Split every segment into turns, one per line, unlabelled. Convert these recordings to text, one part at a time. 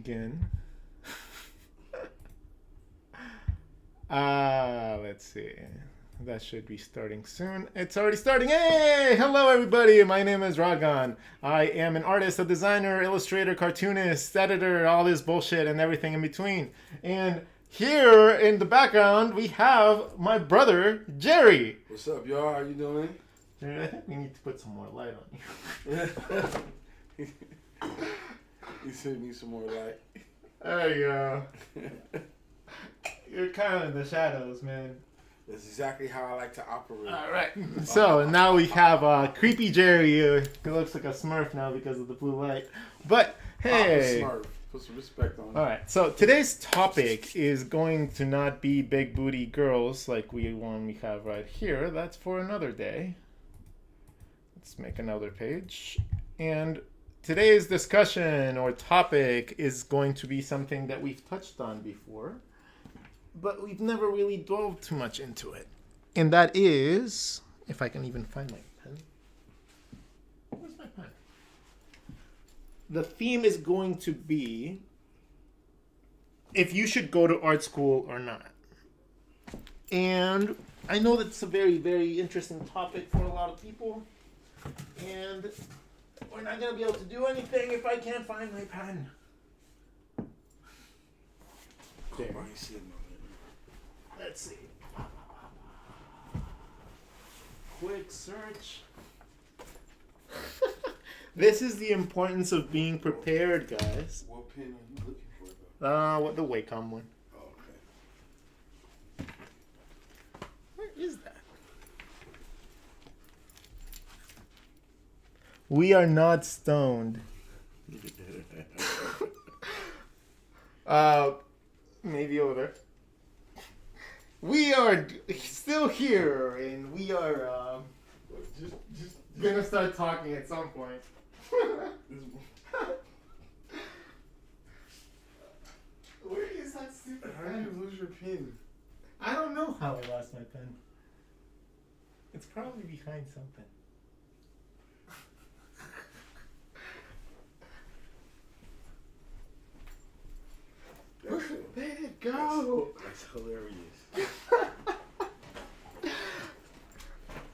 begin. Let's see. That should be starting soon. It's already starting. Hey! Hello, everybody. My name is Rodgon. I am an artist, a designer, illustrator, cartoonist, editor, all this bullshit and everything in between. And here in the background, we have my brother, Jerry.
What's up, y'all? How you doing?
Jerry, I think we need to put some more light on you.
You said need some more light.
There you go. You're kind of in the shadows, man.
That's exactly how I like to operate.
All right. So now we have Creepy Jerry. He looks like a Smurf now because of the blue light. But hey.
Smurf. Put some respect on it.
All right. So today's topic is going to not be big booty girls like we have right here. That's for another day. Let's make another page. And today's discussion or topic is going to be something that we've touched on before, but we've never really delved too much into it. And that is, if I can even find my pen. Where's my pen? The theme is going to be if you should go to art school or not. And I know that's a very, very interesting topic for a lot of people. And we're not going to be able to do anything if I can't find my pen. There. Let's see. Quick search. This is the importance of being prepared, guys.
What pen are you looking for, though?
What the Wacom one.
Oh, okay.
Where is that? We are not stoned. Maybe over there. We are still here, and we are just gonna start talking at some point. Where is that stupid
How did
pen?
you lose your pen?
I don't know how I lost my pen. It's probably behind something. Where did it go?
That's hilarious.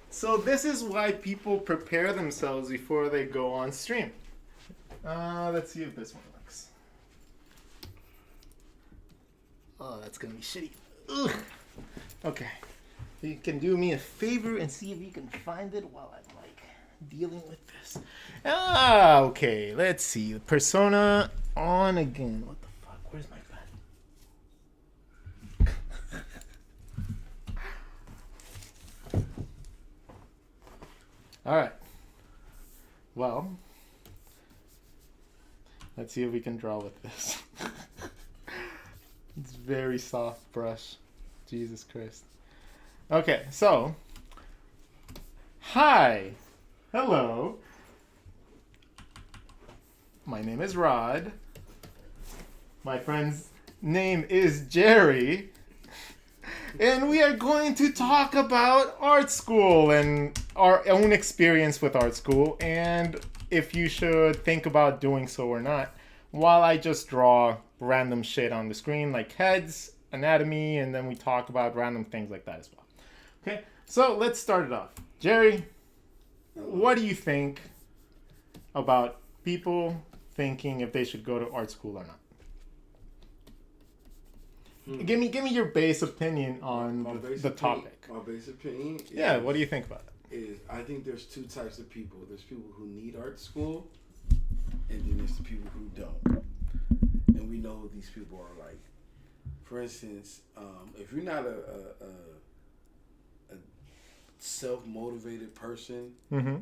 So this is why people prepare themselves before they go on stream. Let's see if this one works. Oh, that's gonna be shitty. Ugh. Okay. You can do me a favor and see if you can find it while I'm like dealing with this. Okay. Let's see. Persona on again. What the fuck? Where's my pen? All right. Well, let's see if we can draw with this. It's very soft brush. Jesus Christ. Okay, so hi. Hello. My name is Rod. My friend's name is Jerry. And we are going to talk about art school and our own experience with art school and if you should think about doing so or not, while I just draw random shit on the screen like heads, anatomy, and then we talk about random things like that as well. Okay, so let's start it off. Jerry, what do you think about people thinking if they should go to art school or not? Give me your base opinion on the topic.
My base opinion
what do you think about it?
is I think there's two types of people. There's people who need art school, and then there's the people who don't. And we know who these people are like. For instance, if you're not a self-motivated person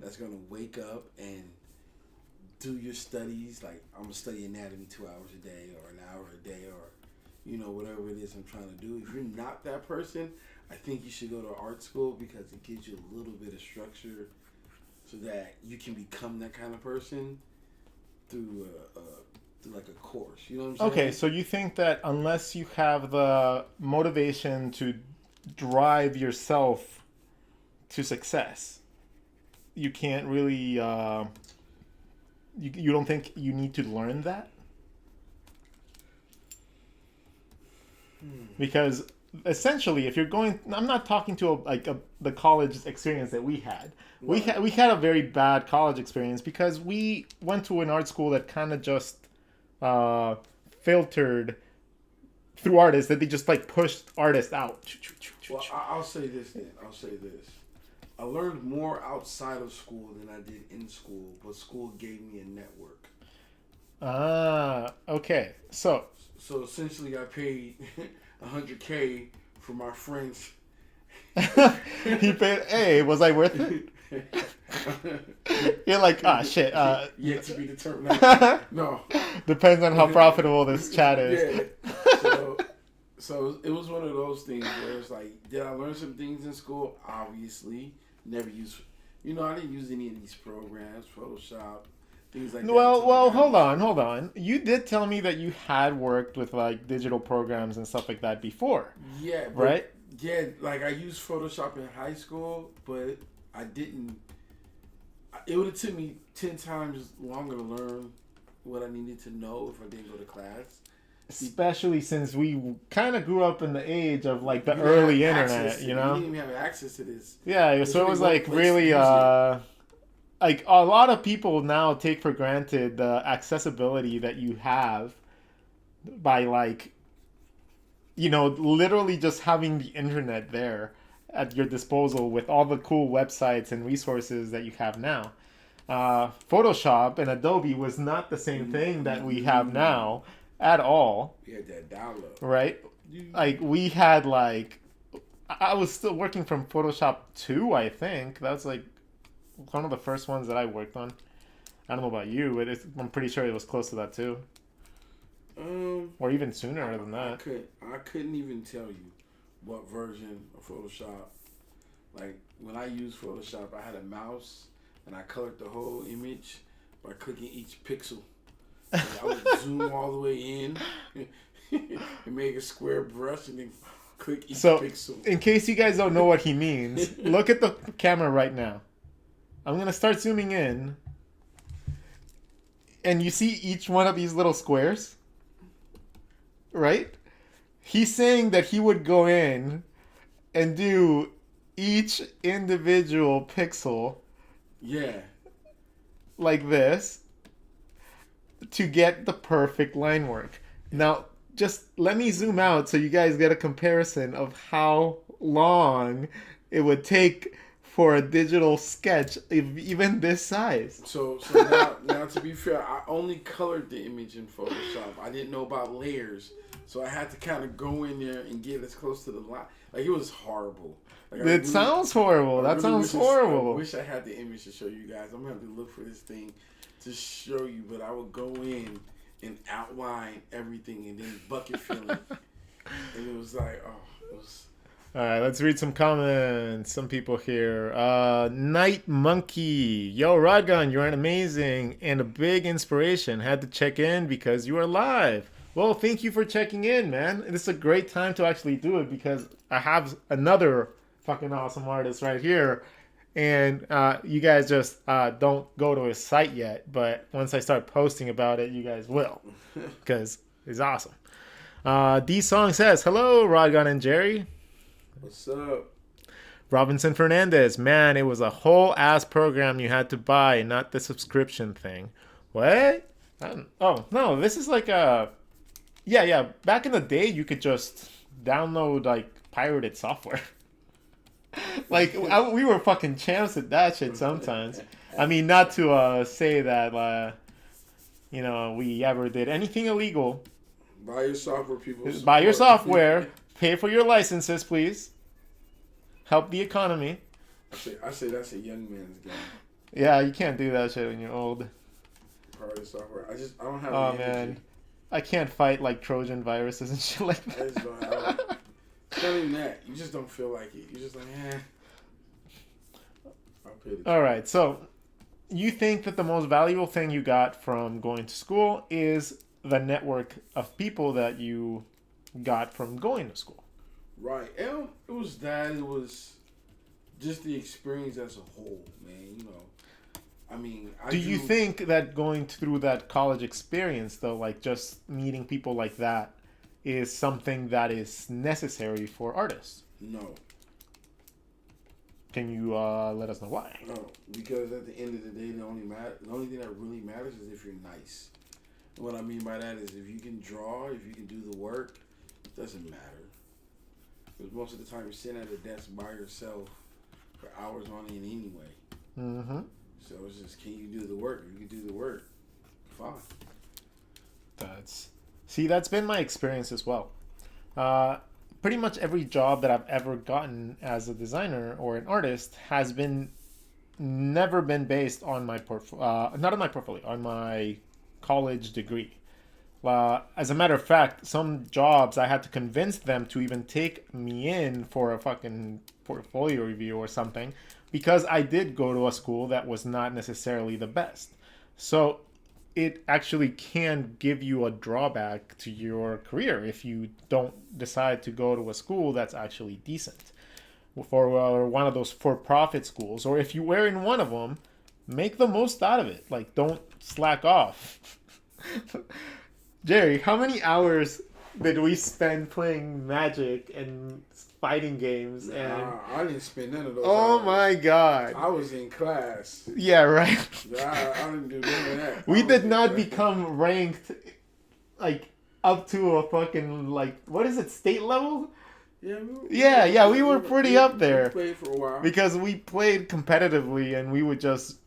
that's going to wake up and do your studies, like I'm going to study anatomy 2 hours a day or an hour a day or whatever it is I'm trying to do. If you're not that person, I think you should go to art school because it gives you a little bit of structure so that you can become that kind of person through like a course. You know what I'm saying?
Okay, so you think that unless you have the motivation to drive yourself to success, you can't really... you don't think you need to learn that? because essentially, if you're going, I'm not talking to the college experience that we had.
Right.
We had a very bad college experience because we went to an art school that kind of just filtered through artists, that they just like pushed artists out.
Well, I'll say this then. I'll say this. I learned more outside of school than I did in school, but school gave me a network.
Okay. So
essentially, I paid 100K for my friends.
he paid. Hey, was I worth it? You're like, shit.
Yet to be determined. No.
Depends on how profitable this chat is.
Yeah. So it was one of those things where it's like, did I learn some things in school? Obviously. Never used, I didn't use any of these programs, Photoshop, things like that.
Well, hold on. You did tell me that you had worked with like digital programs and stuff like that before.
Yeah.
Right?
Yeah, like I used Photoshop in high school, but I didn't. It would have took me 10 times longer to learn what I needed to know if I didn't go to class.
Especially since we kind of grew up in the age of like the early internet, you know?
We didn't even have access to this.
Yeah, so it was like really, like a lot of people now take for granted the accessibility that you have by like, literally just having the internet there at your disposal with all the cool websites and resources that you have now. Photoshop and Adobe was not the same thing that we have now. At all.
We had that download.
Right? Like, we had, like... I was still working from Photoshop 2, I think. That was, like, one of the first ones that I worked on. I don't know about you, but I'm pretty sure it was close to that, too. Or even sooner than that.
I couldn't even tell you what version of Photoshop. Like, when I used Photoshop, I had a mouse, and I colored the whole image by clicking each pixel. I would zoom all the way in and make a square brush and then click each pixel.
In case you guys don't know what he means, look at the camera right now. I'm going to start zooming in. And you see each one of these little squares? Right? He's saying that he would go in and do each individual pixel.
Yeah.
Like this. To get the perfect line work. Now, just let me zoom out so you guys get a comparison of how long it would take for a digital sketch, even this size.
So now to be fair, I only colored the image in Photoshop. I didn't know about layers, so I had to kind of go in there and get as close to the line. Like, it was horrible. Like,
it sounds horrible. That sounds horrible.
I wish I had the image to show you guys. I'm gonna have to look for this thing to show you, but I would go in and outline everything and then bucket fill it. And it was like,
All right, let's read some comments. Some people here. Night Monkey. Yo, Rodgon, you're amazing and a big inspiration. Had to check in because you are live. Well, thank you for checking in, man. This is a great time to actually do it because I have another fucking awesome artist right here. And you guys just don't go to his site yet. But once I start posting about it, you guys will. Because it's awesome. D-Song says, hello, Rodgon and Jerry.
what's up?
Robinson Fernandez. Man, it was a whole ass program you had to buy, not the subscription thing. What? Oh, no, this is like a... Yeah. Back in the day, you could just download, like, pirated software. Like, we were fucking champs at that shit sometimes. I mean, not to say that, we ever did anything illegal.
Buy your software, people.
Buy your software. Pay for your licenses, please. Help the economy.
I say that's a young man's game.
Yeah, you can't do that shit when you're old.
Pirate software. I don't have
Oh,
the
man.
energy.
I can't fight, like, Trojan viruses and shit like that.
I just don't have it. It's not even that. You just don't feel like it. You're just like, I'll pay the
All right, so you think that the most valuable thing you got from going to school is the network of people that you got from going to school.
Right. And it was that. It was just the experience as a whole, man. I mean,
Do you think that going through that college experience, though, like just meeting people like that, is something that is necessary for artists.
No.
Can you let us know why?
No, because at the end of the day, the only thing that really matters is if you're nice. And what I mean by that is if you can draw, if you can do the work, it doesn't matter. Because most of the time you're sitting at a desk by yourself for hours on end anyway.
Mm-hmm.
So it's just, can you do the work? If you can do the work, fine.
That's been my experience as well. Pretty much every job that I've ever gotten as a designer or an artist has never been based on my not on my portfolio, on my college degree. As a matter of fact, some jobs I had to convince them to even take me in for a fucking portfolio review or something, because I did go to a school that was not necessarily the best. So it actually can give you a drawback to your career if you don't decide to go to a school that's actually decent, for one of those for-profit schools, or if you were in one of them, make the most out of it. Like, don't slack off. Jerry, how many hours did we spend playing Magic and fighting games? And
I didn't spend none of those
oh
hours.
My god,
I was in class.
Yeah, right.
I didn't do none of that.
We did not become ranked like up to a fucking, like, what is it, state level?
Yeah,
we were pretty up there.
We played for a while.
Because we played competitively and we would just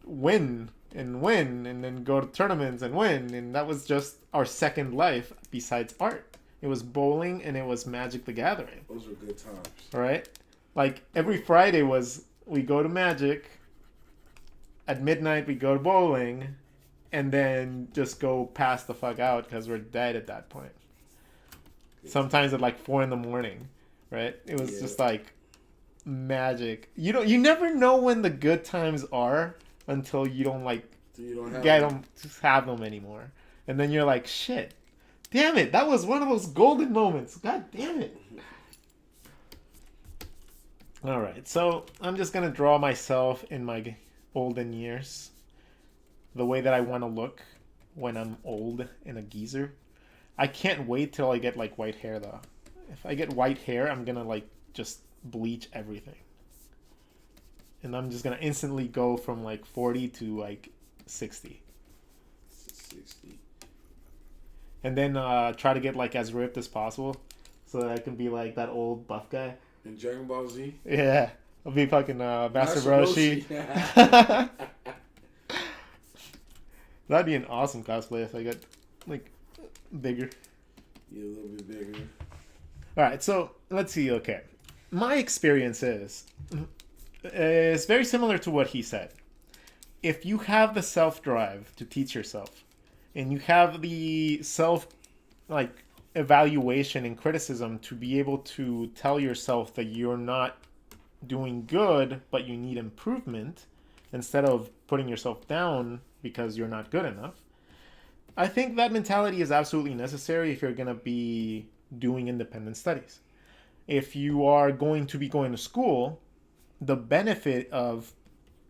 win and then go to tournaments and win, and that was just our second life besides art. It was bowling and it was Magic the Gathering.
Those were good times.
Right? Like, every Friday we go to Magic, at midnight we go to bowling, and then just go pass the fuck out because we're dead at that point. Sometimes at like 4 a.m, right? It was just like magic. You never know when the good times are until you don't have them anymore, and then you're like, shit, damn it, that was one of those golden moments. God damn it. All right, so I'm just gonna draw myself in my olden years, the way that I want to look when I'm old and a geezer. I can't wait till I get like white hair though. If I get white hair, I'm gonna like just bleach everything. And I'm just gonna instantly go from like 40 to like 60.
60.
And then try to get like as ripped as possible, so that I can be like that old buff guy.
In Dragon Ball Z?
Yeah. I'll be fucking Master Roshi. That'd be an awesome cosplay if I got like bigger.
Yeah, a little bit bigger.
Alright, so let's see. Okay. My experience is very similar to what he said. If you have the self-drive to teach yourself, and you have the evaluation and criticism to be able to tell yourself that you're not doing good, but you need improvement, instead of putting yourself down because you're not good enough, I think that mentality is absolutely necessary if you're going to be doing independent studies. If you are going to be going to school, the benefit of,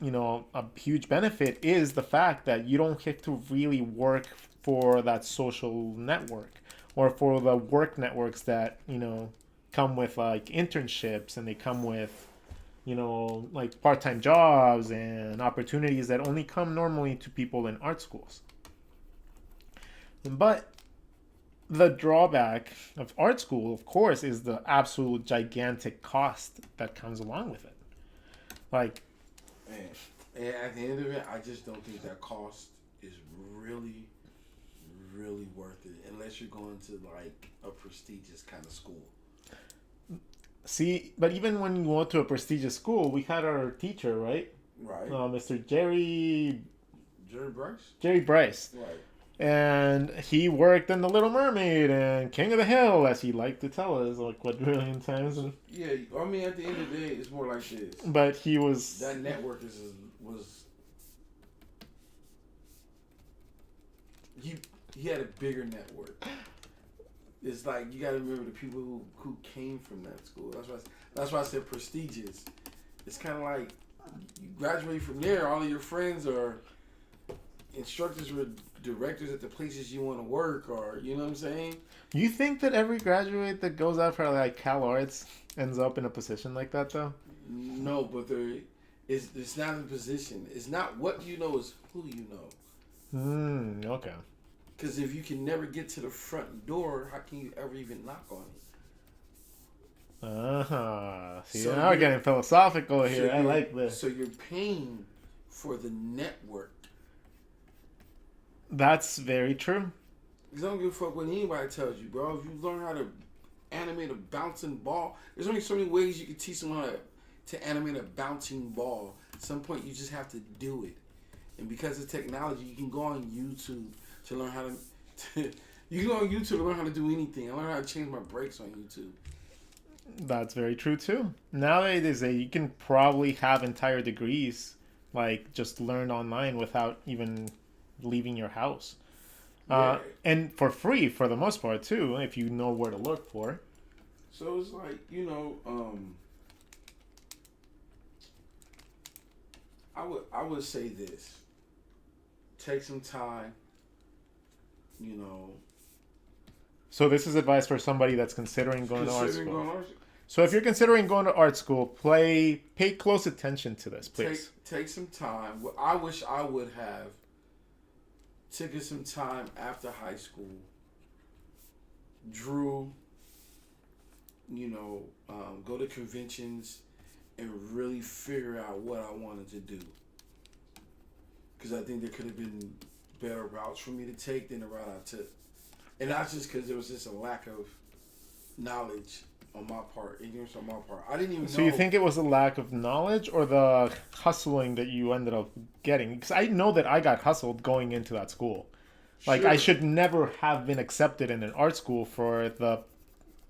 a huge benefit is the fact that you don't have to really work for that social network or for the work networks that, come with like internships, and they come with, like part-time jobs and opportunities that only come normally to people in art schools. But the drawback of art school, of course, is the absolute gigantic cost that comes along with it. Like,
man, and at the end of it, I just don't think that cost is really, really worth it unless you're going to like a prestigious kind of school.
See, but even when you go to a prestigious school, we had our teacher, right?
Right.
Mr. Jerry
Bryce?
Jerry Bryce.
Right.
And he worked in The Little Mermaid and King of the Hill, as he liked to tell us, like quadrillion times. And
yeah, I mean, at the end of the day, it's more like this.
But he was...
That network was... He had a bigger network. It's like, you got to remember the people who came from that school. That's why I said prestigious. It's kind of like, you graduate from there, all of your friends are instructors with directors at the places you want to work, or you know what I'm saying.
You think that every graduate that goes out for like Cal Arts ends up in a position like that though?
No, but it's not a position. It's not what you know, it's who you know.
Okay.
Because if you can never get to the front door, how can you ever even knock on it?
See,
So
now we're getting philosophical here.
So
I like this.
So you're paying for the network.
That's very true.
Because I don't give a fuck what anybody tells you, bro. If you learn how to animate a bouncing ball, there's only so many ways you can teach someone how to animate a bouncing ball. At some point, you just have to do it. And because of technology, you can go on YouTube to learn how to. You can go on YouTube to learn how to do anything. I learned how to change my brakes on YouTube.
That's very true too. Nowadays, you can probably have entire degrees, like just learned online without even leaving your house. And for free for the most part too, if you know where to look for.
So it's like, I would say this. Take some time,
So this is advice for somebody that's considering going to art school.
Going to art school.
So if you're considering going to art school, pay close attention to this, please.
Take some time. I wish I would have taken some time after high school, drew, go to conventions and really figure out what I wanted to do. Because I think there could have been better routes for me to take than the route I took. And not just because there was just a lack of knowledge on my part, ignorance on my part. I didn't even know.
So you think it was a lack of knowledge or the hustling that you ended up getting? Because I know that I got hustled going into that school. Like, I should never have been accepted in an art school for the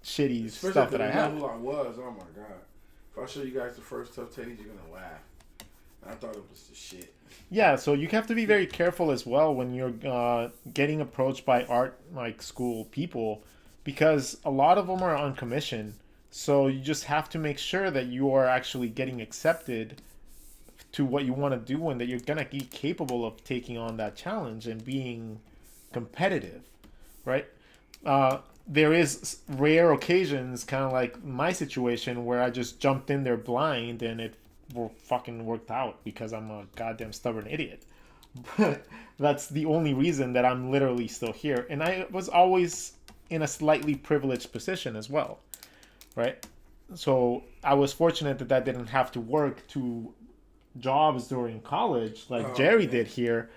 shitty stuff that I had.
Who I was, oh my god! If I show you guys the first tough titties, you're gonna laugh. I thought it was the shit.
Yeah, so you have to be very careful as well when you're getting approached by art like school people, because a lot of them are on commission. So you just have to make sure that you are actually getting accepted to what you want to do and that you're gonna be capable of taking on that challenge and being competitive, right? There is rare occasions, kind of like my situation, where I just jumped in there blind and it fucking worked out because I'm a goddamn stubborn idiot. But that's the only reason that I'm literally still here. And I was always in a slightly privileged position as well, right? So I was fortunate that didn't have to work 2 jobs during college like Jerry did here.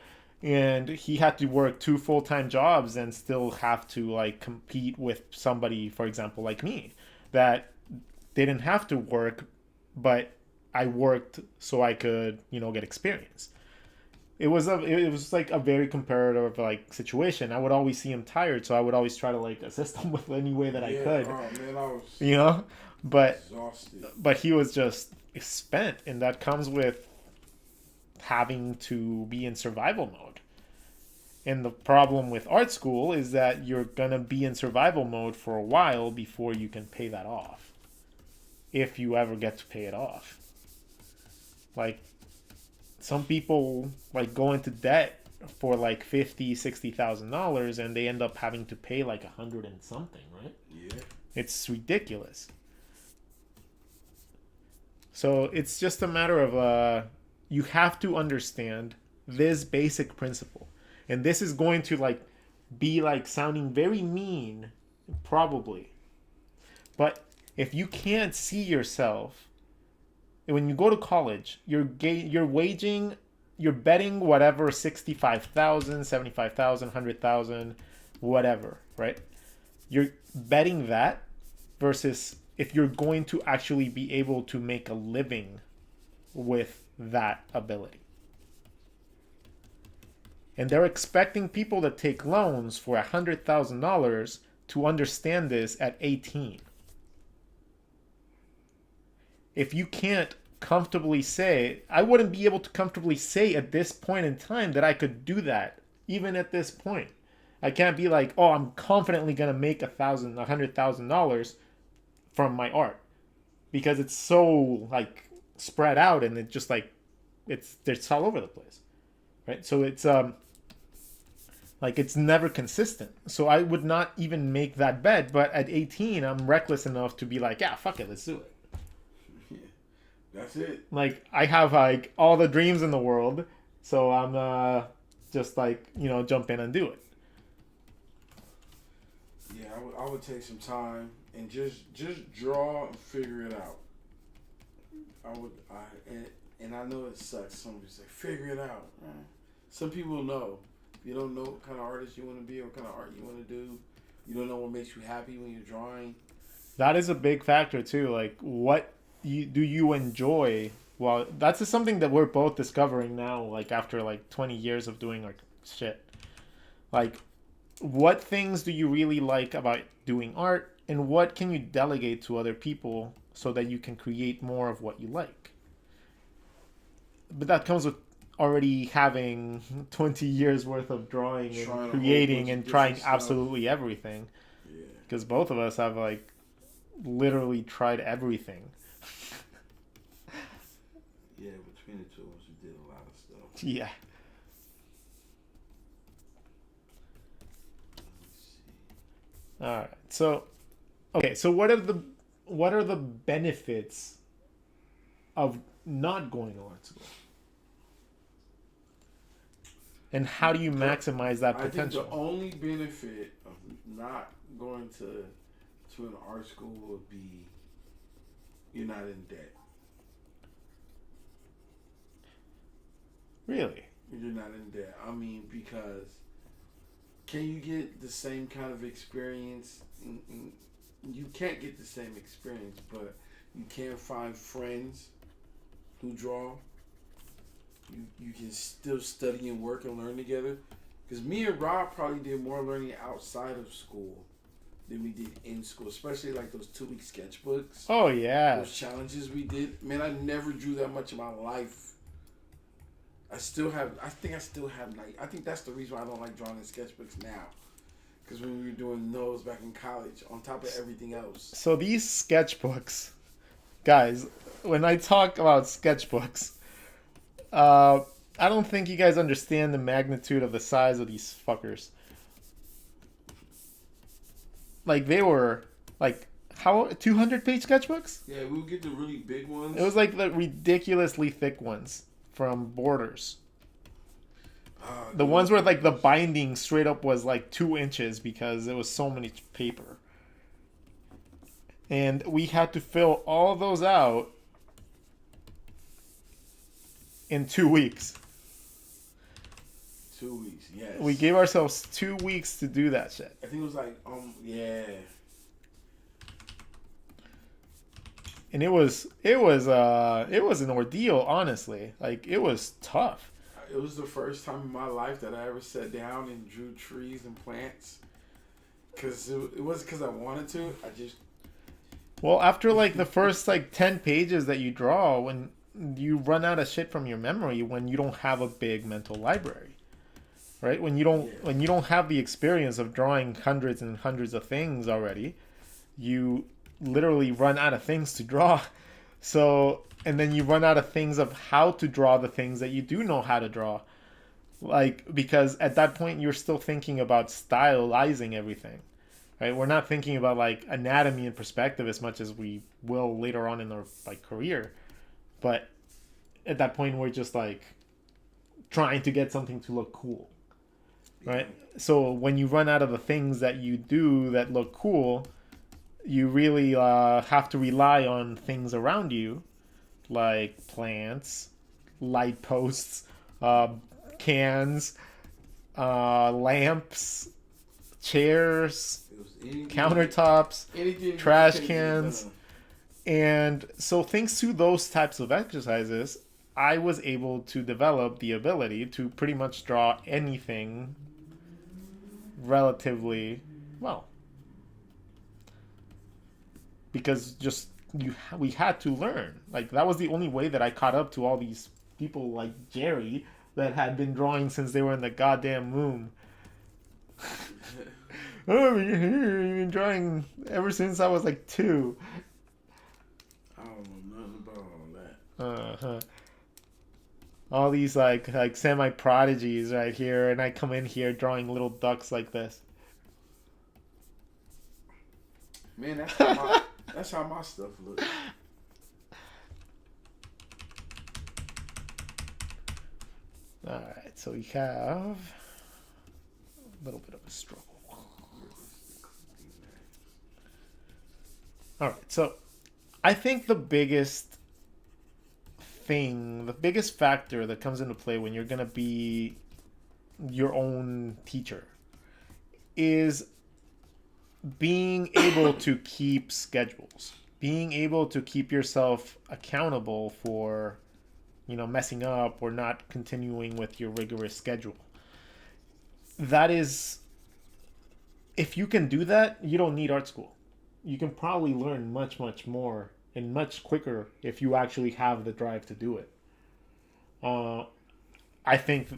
And he had to work 2 full-time jobs and still have to like compete with somebody, for example, like me, that didn't have to work, but I worked so I could, get experience. It was like a very comparative like situation. I would always see him tired, so I would always try to like assist him with any way that I could.
Oh man, I was
but
exhausted.
But he was just spent, and that comes with having to be in survival mode. And the problem with art school is that you're gonna be in survival mode for a while before you can pay that off, if you ever get to pay it off. Like, some people like go into debt for like $50,000-$60,000 and they end up having to pay like $100 and something, right?
Yeah.
It's ridiculous. So it's just a matter of you have to understand this basic principle. And this is going to like be like sounding very mean, probably. But if you can't see yourself, when you go to college, you're betting whatever, 65,000, 75,000, 100,000, whatever, right? You're betting that versus if you're going to actually be able to make a living with that ability. And they're expecting people to take loans for $100,000 to understand this at 18. If you can't comfortably say, I wouldn't be able to comfortably say at this point in time that I could do that, even at this point. I can't be like, oh, I'm confidently going to make $100,000 from my art, because it's so like spread out and it just like it's all over the place, right? So it's Like it's never consistent. So I would not even make that bet. But at 18, I'm reckless enough to be like, yeah, fuck it, let's do it.
Yeah, that's it.
Like I have like all the dreams in the world, so I'm just like jump in and do it.
Yeah, I would take some time and just draw and figure it out. And I know it sucks. Some people say figure it out. Some people know. You don't know what kind of artist you want to be or what kind of art you want to do. You don't know what makes you happy when you're drawing.
That is a big factor too. Like, what do you enjoy? Well, that's just something that we're both discovering now. Like after like 20 years of doing like shit. Like, what things do you really like about doing art, and what can you delegate to other people so that you can create more of what you like? But that comes with already having 20 years worth of drawing and creating and trying absolutely everything.
Yeah.
Because both of us have like literally tried everything.
Yeah, between the two of us, we did a lot of stuff.
Yeah. All right. So, okay. So what are the benefits of not going to art school? And how do you maximize that potential?
I think the only benefit of not going to an art school would be you're not in debt.
Really?
You're not in debt. I mean, because can you get the same kind of experience? You can't get the same experience, but you can find friends who draw. You can still study and work and learn together. Because me and Rob probably did more learning outside of school than we did in school, especially like those 2-week sketchbooks.
Oh yeah.
Those challenges we did. Man, I never drew that much in my life. I think I think that's the reason why I don't like drawing in sketchbooks now. Because when we were doing those back in college, on top of everything else.
So these sketchbooks, guys, when I talk about sketchbooks, I don't think you guys understand the magnitude of the size of these fuckers. Like they were like how 200-page sketchbooks?
Yeah, we would get the really big ones.
It was like the ridiculously thick ones from Borders. The ones where like the binding straight up was like 2 inches because it was so many paper. And we had to fill all those out in 2 weeks.
2 weeks, yes.
We gave ourselves 2 weeks to do that shit.
I think it was like, yeah.
And it was an ordeal, honestly. Like it was tough.
It was the first time in my life that I ever sat down and drew trees and plants. Cause it wasn't because I wanted to. I just.
Well, after like the first like 10 pages that you draw, when you run out of shit from your memory, when you don't have a big mental library, right? When you don't have the experience of drawing hundreds and hundreds of things already, you literally run out of things to draw. So, and then you run out of things of how to draw the things that you do know how to draw. Like, because at that point you're still thinking about stylizing everything, right? We're not thinking about like anatomy and perspective as much as we will later on in our like career. But at that point we're just like trying to get something to look cool, right? So when you run out of the things that you do that look cool, you really have to rely on things around you, like plants, light posts, cans, lamps, chairs, countertops, trash cans. And so thanks to those types of exercises, I was able to develop the ability to pretty much draw anything relatively well. Because just we had to learn. Like that was the only way that I caught up to all these people like Jerry that had been drawing since they were in the goddamn womb. Oh, you've been drawing ever since I was like 2.
I don't know nothing about all that.
All these like semi prodigies right here, and I come in here drawing little ducks like this.
Man, that's how my stuff looks.
All right, so we have a little bit of a struggle. All right, so I think the biggest factor that comes into play when you're going to be your own teacher is being able to keep schedules, being able to keep yourself accountable for, messing up or not continuing with your rigorous schedule. That is, if you can do that, you don't need art school. You can probably learn much, much more and much quicker if you actually have the drive to do it. I think,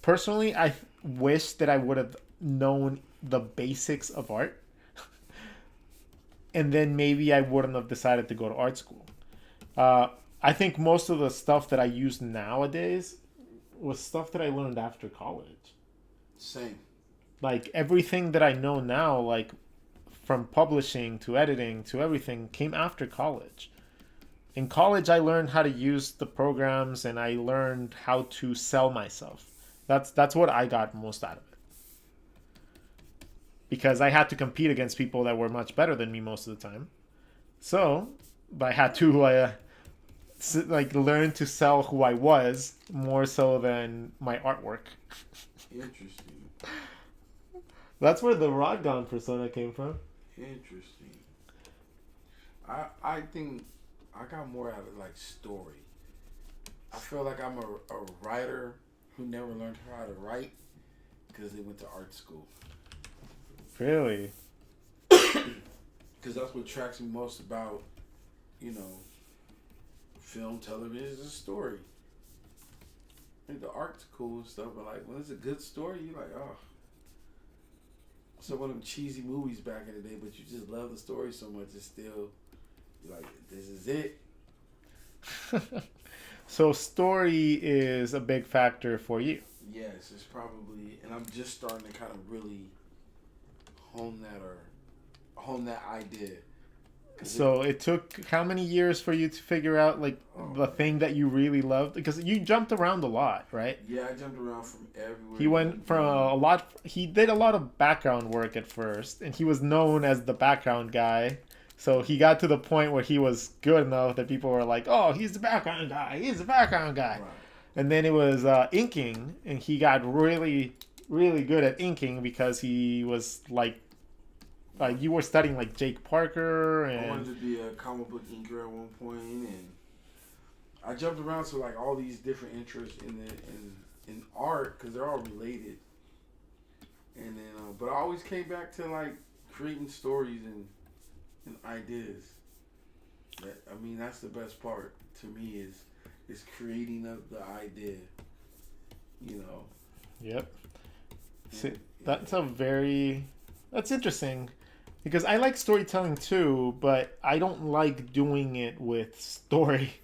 personally, I wish that I would have known the basics of art. And then maybe I wouldn't have decided to go to art school. I think most of the stuff that I use nowadays was stuff that I learned after college.
Same.
Like, everything that I know now, like, from publishing to editing to everything, came after college. In college, I learned how to use the programs, and I learned how to sell myself. That's what I got most out of it. Because I had to compete against people that were much better than me most of the time. So, I had to learn to sell who I was more so than my artwork.
Interesting.
That's where the Rodgon persona came from.
Interesting. I think I got more out of like story. I feel like I'm a writer who never learned how to write because they went to art school.
Really?
Because that's what attracts me most about, film, television is a story. I think the art's cool and stuff, but like when it's a good story, you're like, oh. So one of them cheesy movies back in the day, but you just love the story so much, it's still, you're like, this is it.
So story is a big factor for you.
Yes, it's probably, and I'm just starting to kind of really hone that idea.
So it took how many years for you to figure out the thing that you really loved? Because you jumped around a lot, right?
Yeah, I jumped around from everywhere.
He went from he did a lot of background work at first, and he was known as the background guy. So he got to the point where he was good enough that people were like, oh, he's the background guy. He's the background guy. Right. And then it was inking, and he got really, really good at inking because he was like you were studying like Jake Parker, and
I wanted to be a comic book inker at one point, and I jumped around to like all these different interests in art because they're all related. And then, but I always came back to like creating stories and ideas. That's the best part to me is creating the idea.
Yep. See, that's interesting. Because I like storytelling too, but I don't like doing it with story.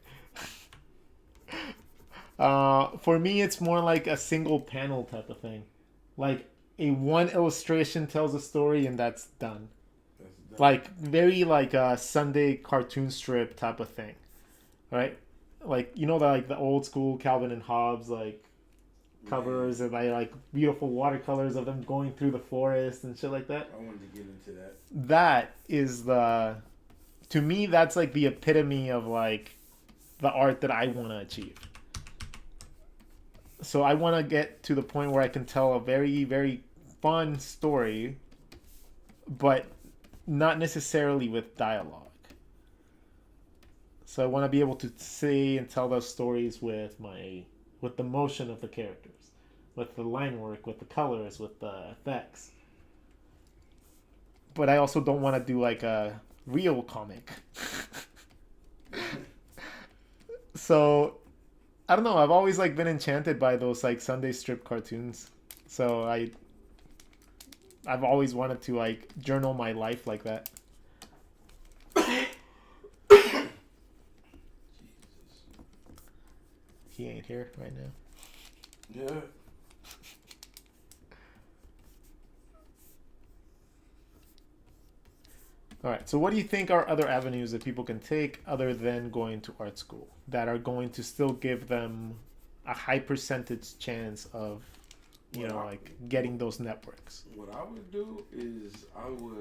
For me, it's more like a single panel type of thing. Like a one illustration tells a story and that's done. Like very like a Sunday cartoon strip type of thing, right? Like the old school Calvin and Hobbes covers and like beautiful watercolors of them going through the forest and shit like that.
I wanted to get into that.
That is to me, that's like the epitome of like the art that I want to achieve. So I want to get to the point where I can tell a very, very fun story, but not necessarily with dialogue. So I want to be able to say and tell those stories with the motion of the characters, with the line work, with the colors, with the effects. But I also don't want to do like a real comic. So I don't know. I've always been enchanted by those Sunday strip cartoons. So I've always wanted to journal my life like that. he ain't here right now.
Yeah.
All right. So what do you think are other avenues that people can take other than going to art school that are going to still give them a high percentage chance of, you know, like getting those networks?
What I would do is I would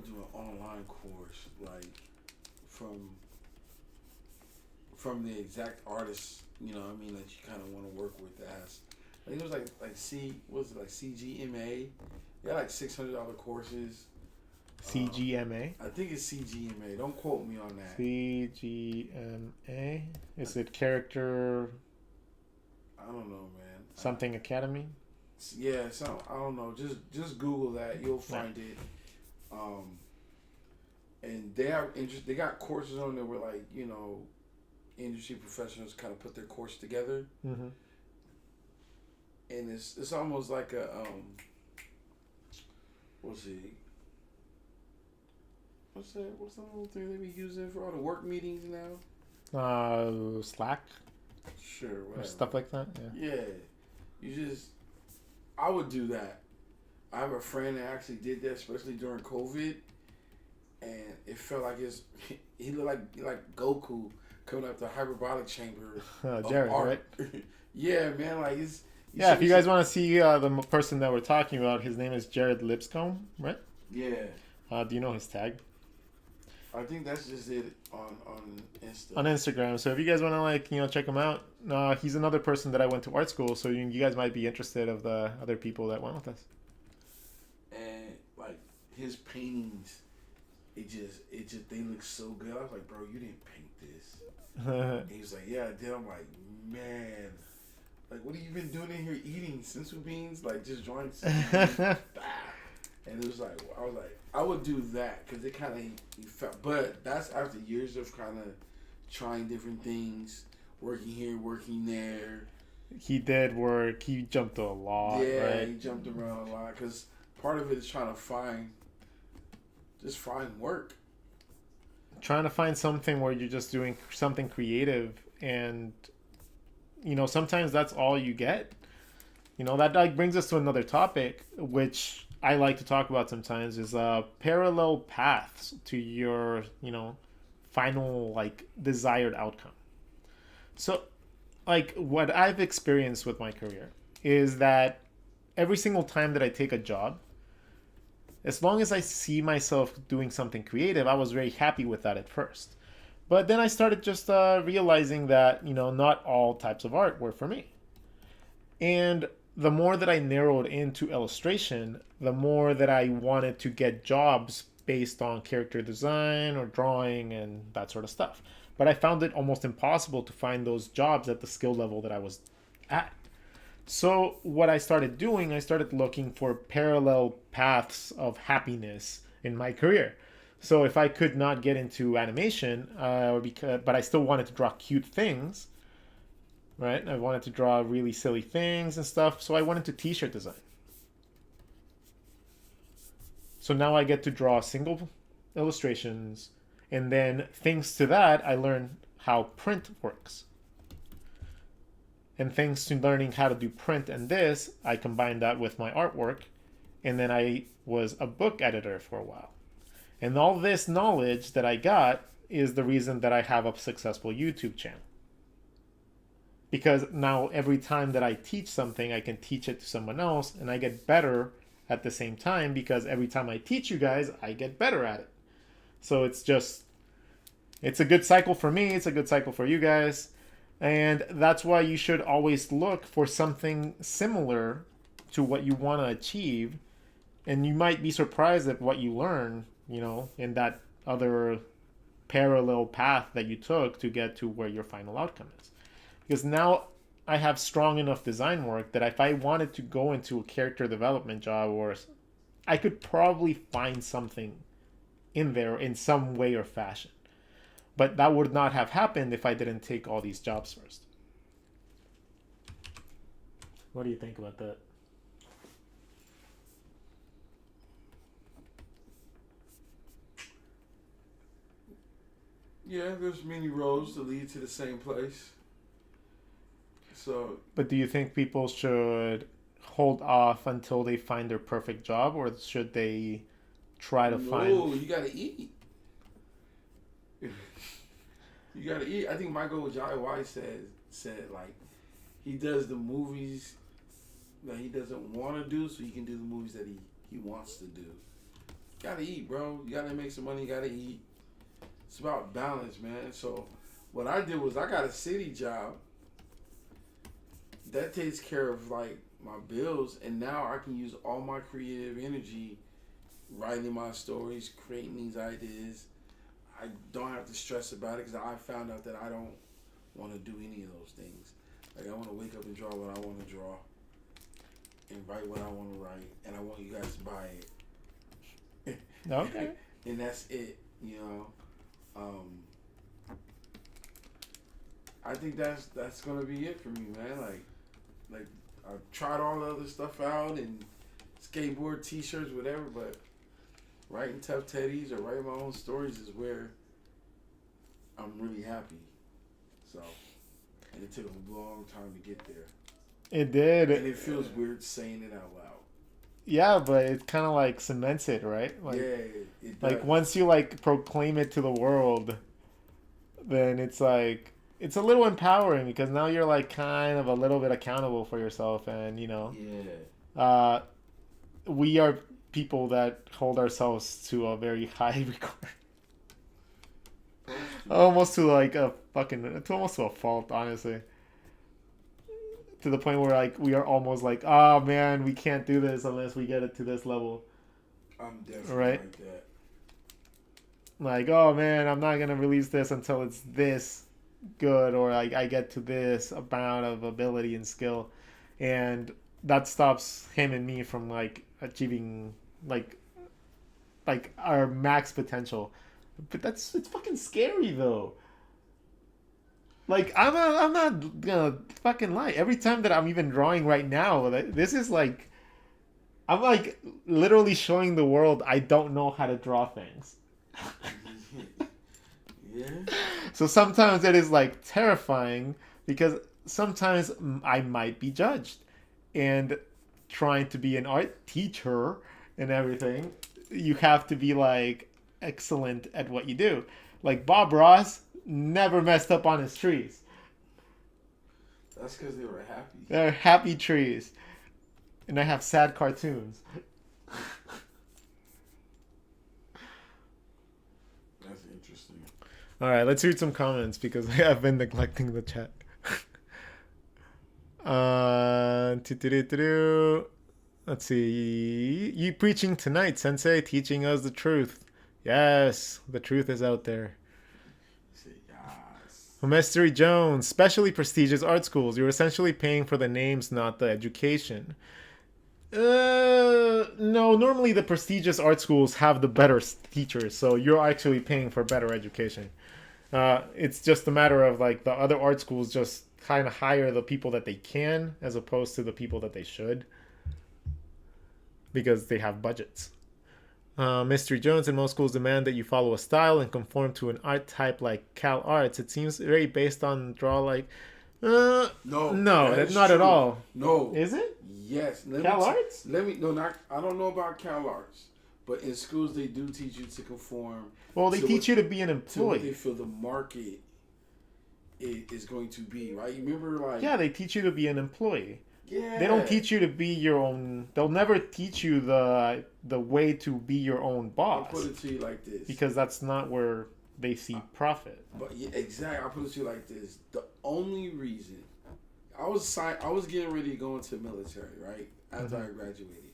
do an online course, like from the exact artist, you know what I mean, that you kind of want to work with. As I think it was like CGMA. They had like $600 courses.
CGMA.
I think it's CGMA. Don't quote me on that.
CGMA. Is it character?
I don't know, man.
Something Academy.
Yeah, so I don't know. Just Google that. You'll find it. And they have interest. They got courses on there where, like, you know, industry professionals kind of put their course together.
Mm-hmm.
And it's almost like a what's the little thing they be using for all the work meetings now?
Slack.
Sure, whatever.
Or stuff like that. Yeah.
Yeah. I would do that. I have a friend that actually did that, especially during COVID, and it felt like he looked like Goku coming up the hyperbolic chamber.
Jerry, right?
Yeah, man. Like
yeah, if you guys want to see the person that we're talking about, his name is Jared Lipscomb, right?
Yeah.
Do you know his tag?
I think that's just it on Insta.
On Instagram. So if you guys want to, like, you know, check him out, he's another person that I went to art school, so you guys might be interested of the other people that went with us.
And like his paintings, it just they look so good. I was like, bro, you didn't paint this. And he was like, yeah, I did. I'm like, man. Like, what have you been doing in here eating sensu beans? Like, just drawing sensu beans. And it was like, I was like, I would do that because it kind of, you felt, but that's after years of kind of trying different things, working here, working there.
He did work. He jumped a lot.
Yeah,
right?
he jumped around a lot because part of it is trying to find work.
Trying to find something where you're just doing something creative, and you know, sometimes that's all you get. You know, that like brings us to another topic, which I like to talk about sometimes, is parallel paths to your, you know, final like desired outcome. So, like, what I've experienced with my career is that every single time that I take a job, as long as I see myself doing something creative, I was very happy with that at first. But then I started just realizing that, you know, not all types of art were for me. And the more that I narrowed into illustration, the more that I wanted to get jobs based on character design or drawing and that sort of stuff. But I found it almost impossible to find those jobs at the skill level that I was at. So what I started doing, I started looking for parallel paths of happiness in my career. So if I could not get into animation, but I still wanted to draw cute things, right? I wanted to draw really silly things and stuff. So I went into t-shirt design. So now I get to draw single illustrations, and then thanks to that, I learned how print works. And thanks to learning how to do print and this, I combined that with my artwork, and then I was a book editor for a while. And all this knowledge that I got is the reason that I have a successful YouTube channel. Because now every time that I teach something, I can teach it to someone else, and I get better at the same time, because every time I teach you guys, I get better at it. So it's a good cycle for me, it's a good cycle for you guys. And that's why you should always look for something similar to what you want to achieve. And you might be surprised at what you learn, you know, in that other parallel path that you took to get to where your final outcome is. Because now I have strong enough design work that if I wanted to go into a character development job, or I could probably find something in there in some way or fashion. But that would not have happened if I didn't take all these jobs first. What do you think about that?
Yeah, there's many roads that lead to the same place. So,
But do you think people should hold off until they find their perfect job, or should they try to find?
no, you gotta eat. You gotta eat. I think Michael Jai White said like he does the movies that he doesn't want to do, so he can do the movies that he wants to do. You gotta eat, bro. You gotta make some money. You gotta eat. It's about balance, man. So what I did was I got a city job that takes care of like my bills, and now I can use all my creative energy writing my stories, creating these ideas. I don't have to stress about it because I found out that I don't want to do any of those things. Like I want to wake up and draw what I want to draw, and write what I want to write, and I want you guys to buy it.
Okay.
And that's it, you know. I think that's gonna be it for me, man. Like I've tried all the other stuff out and skateboard, t-shirts, whatever, but writing tough teddies or writing my own stories is where I'm really happy. So, and it took a long time to get there.
It did.
And it feels weird saying it out loud.
Yeah, but it kind of like cements it, right? Like,
yeah, it does.
Like once you like proclaim it to the world, then it's like it's a little empowering because now you're like kind of a little bit accountable for yourself, and you know, we are people that hold ourselves to a very high regard. Almost to like a fucking, it's almost to a fault, honestly. To the point where like we are almost like, oh man, we can't do this unless we get it to this level.
I'm definitely
right?
like that.
Like, oh man, I'm not gonna release this until it's this good, or like I get to this amount of ability and skill, and that stops him and me from like achieving like our max potential. But it's fucking scary though. Like I'm not gonna fucking lie. Every time that I'm even drawing right now, this is like I'm like literally showing the world I don't know how to draw things.
Yeah.
So sometimes it is like terrifying because sometimes I might be judged, and trying to be an art teacher and everything, you have to be like excellent at what you do. Like Bob Ross never messed up on his trees.
That's because they were happy.
They're happy trees. And I have sad cartoons.
That's interesting.
Alright, let's read some comments because I've been neglecting the chat. Let's see. You preaching tonight, Sensei, teaching us the truth. Yes, the truth is out there. Mystery Jones, specially prestigious art schools. You're essentially paying for the names, not the education. No, normally the prestigious art schools have the better teachers, so you're actually paying for better education. It's just a matter of like the other art schools just kind of hire the people that they can as opposed to the people that they should, because they have budgets. Mystery Jones, and most schools demand that you follow a style and conform to an art type like Cal Arts. It seems very based on draw like. No, that's not true at all.
No,
is it?
Yes,
Cal Arts.
I don't know about Cal Arts, but in schools they do teach you to conform.
Well, they teach you to be an employee.
To what they feel the market is going to be, right? You remember, like
they teach you to be an employee.
Yeah.
They don't teach you to be your own. They'll never teach you the way to be your own boss.
I'll put it to you like this.
Because that's not where they see profit.
But yeah, exactly. I'll put it to you like this. The only reason I was getting ready to go into the military, right? After I graduated.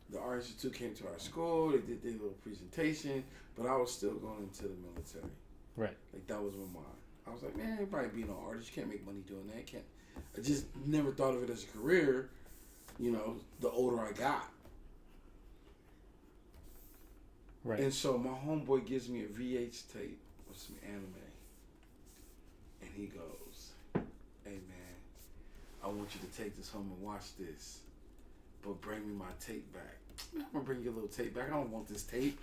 The Art Institute came to our school. They did their little presentation, but I was still going into the military.
Right.
Like that was my mind. I was like, man, everybody being an artist, you can't make money doing that. I just never thought of it as a career, you know, the older I got.
Right.
And so my homeboy gives me a VH tape with some anime. And he goes, hey man, I want you to take this home and watch this. But bring me my tape back. I'm going to bring your little tape back. I don't want this tape.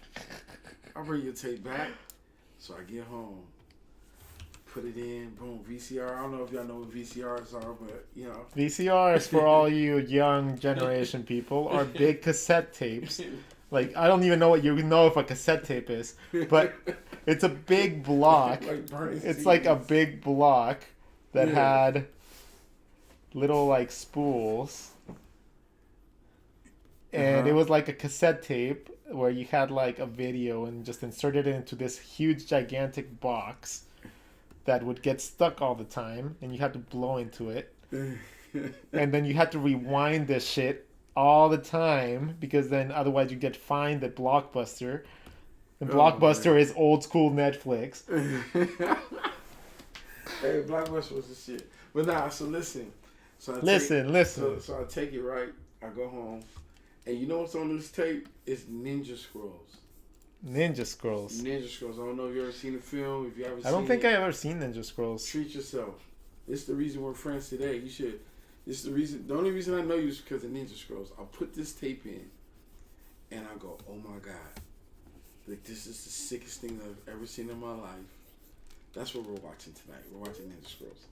I'll bring your tape back. So I get home put it in, boom, VCR. I don't know if y'all know what VCRs are, but you know.
VCRs, for all you young generation people, are big cassette tapes. Like, I don't even know what you know if a cassette tape is, but it's a big block. It's like a big block that had little like spools. And it was like a cassette tape where you had like a video and just inserted it into this huge gigantic box that would get stuck all the time, and you had to blow into it. And then you had to rewind this shit all the time, because then otherwise you get fined at Blockbuster. And Blockbuster is old school Netflix.
Hey, Blockbuster was the shit. But nah, so listen. So
listen.
So I take it, right? I go home. And you know what's on this tape? It's Ninja Scrolls.
Ninja Scrolls.
Ninja Scrolls. I don't know if you ever seen the film. If you ever
I don't think I ever seen Ninja Scrolls.
Treat yourself. It's the reason we're friends today. You should. It's the reason. The only reason I know you is because of Ninja Scrolls. I'll put this tape in, and I go, "Oh my god, like this is the sickest thing I've ever seen in my life." That's what we're watching tonight. We're watching Ninja Scrolls.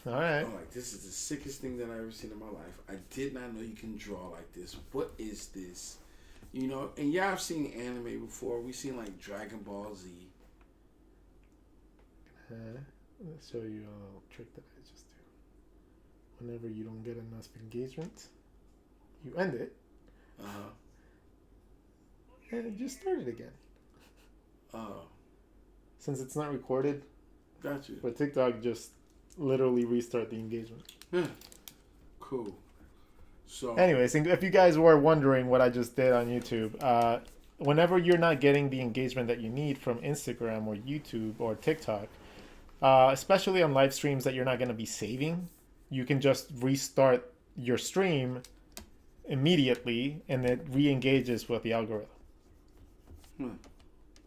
All right.
I'm like, this is the sickest thing that I've ever seen in my life. I did not know you can draw like this. What is this? You know, and yeah, I've seen anime before. We've seen like Dragon Ball Z.
I'll show you a little trick that I just do. Whenever you don't get enough engagement, you end it. And just start it again. Since it's not recorded.
Got you.
For TikTok, just literally restart the engagement.
Cool. So
anyways, if you guys were wondering what I just did on YouTube, whenever you're not getting the engagement that you need from Instagram or YouTube or TikTok, especially on live streams that you're not going to be saving, you can just restart your stream immediately and it re-engages with the algorithm.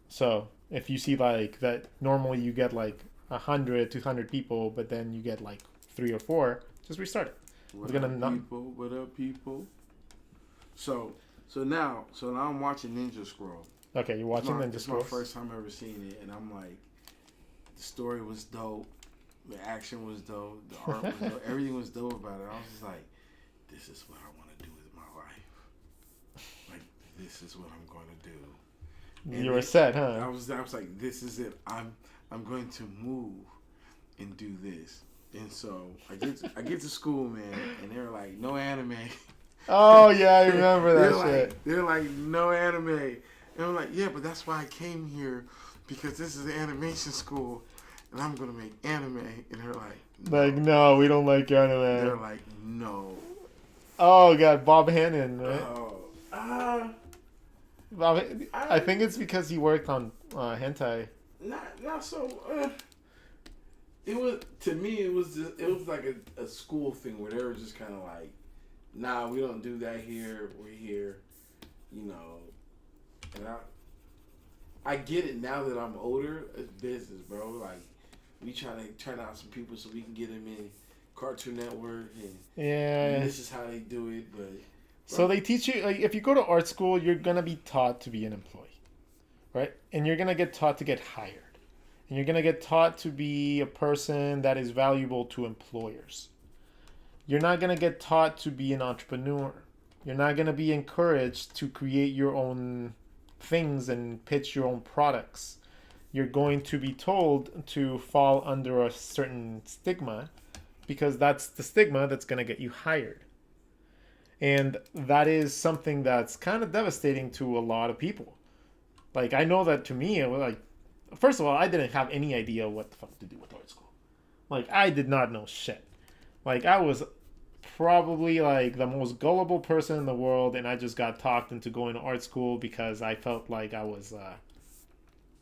So if you see like that normally you get like 100, 200 people, but then you get like 3 or 4, just restart it.
What up, people? So now I'm watching Ninja Scroll.
Okay, you're watching Ninja Scroll.
It's my first time ever seeing it, and I'm like, the story was dope, the action was dope, the art was dope, everything was dope about it. I was just like, this is what I want to do with my life. Like, this is what I'm going to do. And
you were set, huh?
I was like, this is it. I'm going to move and do this. And so I get to school, man, and they were like, no anime.
Oh yeah, I remember that shit.
They're like, no anime. And I'm like, yeah, but that's why I came here, because this is an animation school, and I'm gonna make anime. And they're like,
no, we don't like anime.
They're like, no.
Oh god, Bob Hannon, right?
Bob,
I think it's because he worked on hentai.
Not so. It was, to me, it was like a school thing where they were just kind of like, nah, we don't do that here. We're here, you know. And I get it now that I'm older. It's business, bro. Like, we trying to turn out some people so we can get them in Cartoon Network, and this is how they do it. But
so they teach you, like, if you go to art school, you're gonna be taught to be an employee, right? And you're gonna get taught to get hired. And you're going to get taught to be a person that is valuable to employers. You're not going to get taught to be an entrepreneur. You're not going to be encouraged to create your own things and pitch your own products. You're going to be told to fall under a certain stigma, because that's the stigma that's going to get you hired. And that is something that's kind of devastating to a lot of people. Like, I know that to me, it was like, first of all, I didn't have any idea what the fuck to do with art school. Like, I did not know shit. Like, I was probably, like, the most gullible person in the world, and I just got talked into going to art school because I felt like I was,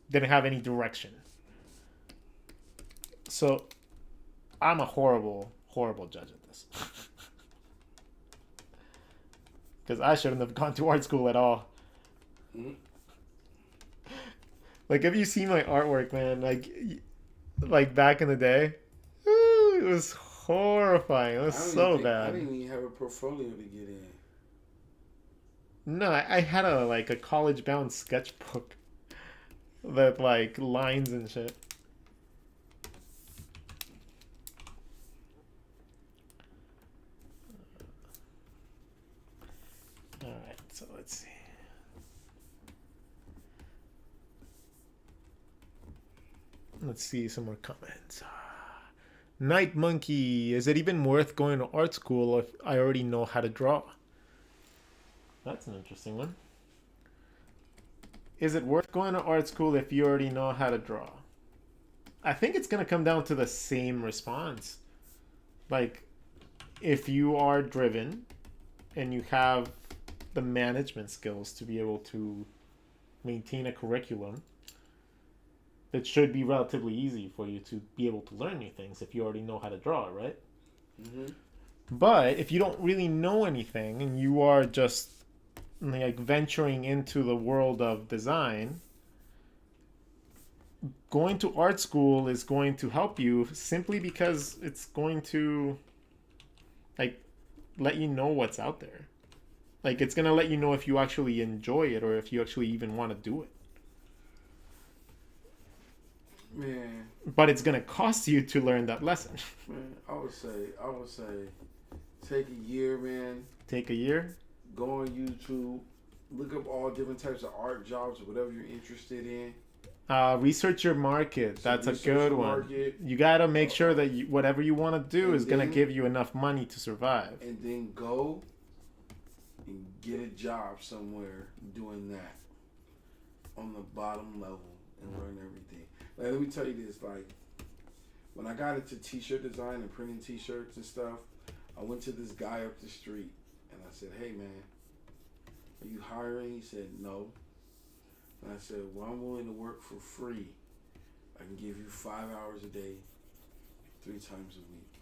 didn't have any direction. So, I'm a horrible, horrible judge at this. Because I shouldn't have gone to art school at all. Mm-hmm. Like, have you seen my artwork, man? Like back in the day, it was horrifying. It was so bad.
I didn't even have a portfolio to get in.
No, I had a college-bound sketchbook with like lines and shit. Let's see some more comments. Night Monkey, is it even worth going to art school if I already know how to draw? That's an interesting one. Is it worth going to art school if you already know how to draw? I think it's going to come down to the same response. Like, if you are driven and you have the management skills to be able to maintain a curriculum, it should be relatively easy for you to be able to learn new things if you already know how to draw, right? Mm-hmm. But if you don't really know anything and you are just like venturing into the world of design, going to art school is going to help you simply because it's going to like let you know what's out there. Like, it's going to let you know if you actually enjoy it or if you actually even want to do it.
Man.
But it's going to cost you to learn that lesson.
Man, I would say take a year, man.
Take a year?
Go on YouTube, look up all different types of art jobs or whatever you're interested in.
Research your market. That's a good one. You got to make sure that whatever you want to do is going to give you enough money to survive.
And then go and get a job somewhere doing that on the bottom level and learn everything. Like, let me tell you this, like, when I got into t-shirt design and printing t-shirts and stuff, I went to this guy up the street and I said, "Hey man, are you hiring?" He said, "No." And I said, "Well, I'm willing to work for free. I can give you 5 hours a day, 3 times a week.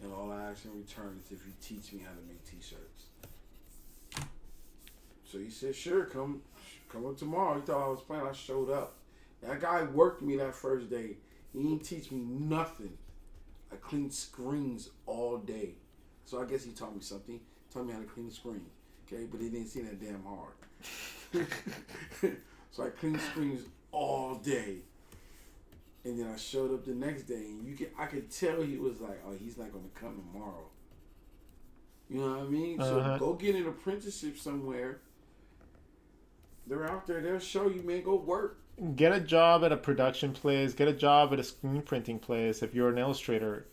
And all I ask in return is if you teach me how to make t-shirts." So he said, "Sure, come up tomorrow." He thought I was playing. I showed up. That guy worked me that first day. He didn't teach me nothing. I cleaned screens all day. So I guess he taught me something. He taught me how to clean the screen. Okay, but it didn't seem that damn hard. So I cleaned screens all day. And then I showed up the next day, and I could tell he was like, "Oh, he's not gonna come tomorrow." You know what I mean? So go get an apprenticeship somewhere. They're out there. They'll show you, man. Go work.
Get a job at a production place. Get a job at a screen printing place if you're an illustrator.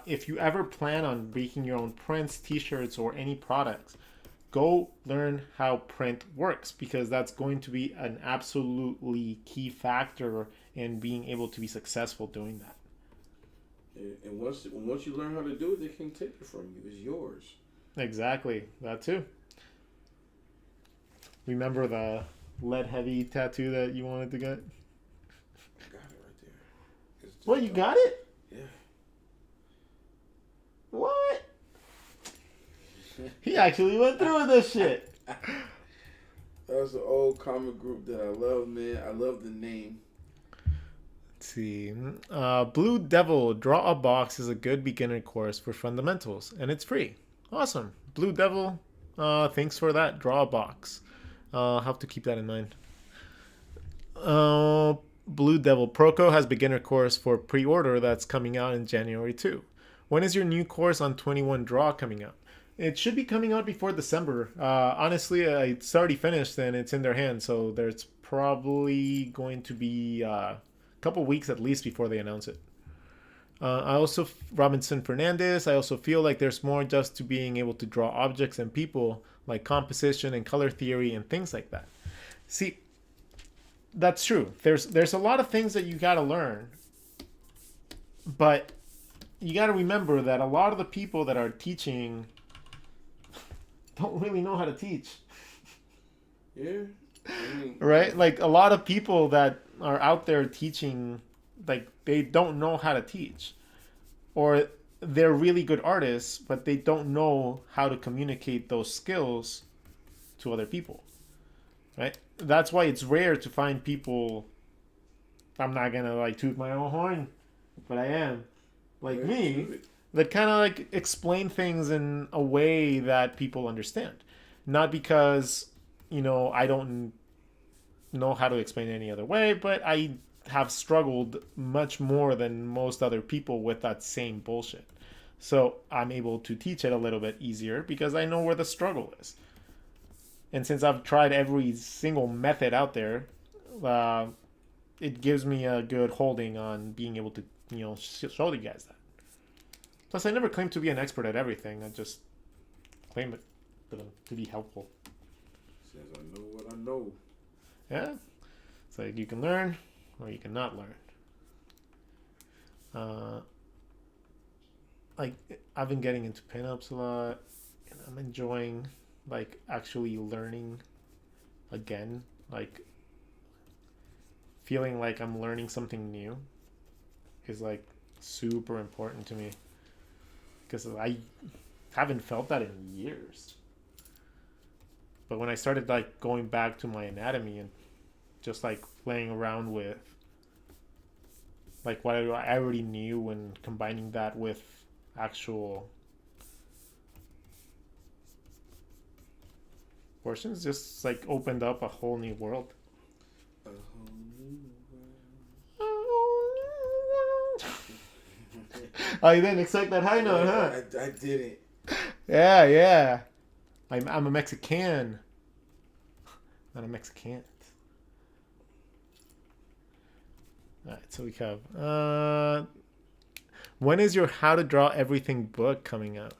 If you ever plan on making your own prints, t-shirts, or any products, go learn how print works, because that's going to be an absolutely key factor in being able to be successful doing that.
And once you learn how to do it, they can't take it from you. It's yours.
Exactly. That too. Remember the lead heavy tattoo that you wanted to get?
I got it right there.
What, you got it?
Yeah.
What? He actually went through with this shit.
That's an old comic group that I love, man. I love the name.
Let's see. Blue Devil Draw a Box is a good beginner course for fundamentals, and it's free. Awesome. Blue Devil, thanks for that. Draw a Box. I'll have to keep that in mind. Blue Devil Proco has beginner course for pre-order that's coming out in January too. When is your new course on 21 Draw coming out? It should be coming out before December. Honestly, it's already finished and it's in their hands, so there's probably going to be a couple weeks at least before they announce it. Robinson Fernandez, I also feel like there's more just to being able to draw objects and people, like composition and color theory and things like that. See, that's true. There's a lot of things that you got to learn, but you got to remember that a lot of the people that are teaching don't really know how to teach.
Yeah.
Right? Like, a lot of people that are out there teaching, like, they don't know how to teach. Or they're really good artists, but they don't know how to communicate those skills to other people. Right? That's why it's rare to find people, I'm not going to, like, toot my own horn, but I am, like me, that kind of, like, explain things in a way that people understand. Not because, you know, I don't know how to explain it any other way, but I have struggled much more than most other people with that same bullshit. So I'm able to teach it a little bit easier because I know where the struggle is. And since I've tried every single method out there, it gives me a good holding on being able to, show you guys that. Plus, I never claimed to be an expert at everything. I just claim it to be helpful.
Says I know what I know.
Yeah. It's like you can learn or you cannot learn. Like, I've been getting into pinups a lot, and I'm enjoying, like, actually learning again. Like, feeling like I'm learning something new is, like, super important to me. Because I haven't felt that in years. But when I started, like, going back to my anatomy and just, like, playing around with, like, what I already knew and combining that with actual portions, just, like, opened up a whole new world.
A whole new
Oh, you didn't expect that high note, huh?
I didn't.
Yeah. I'm a Mexican. Not a Mexican. Alright, so we have when is your How to Draw Everything book coming out?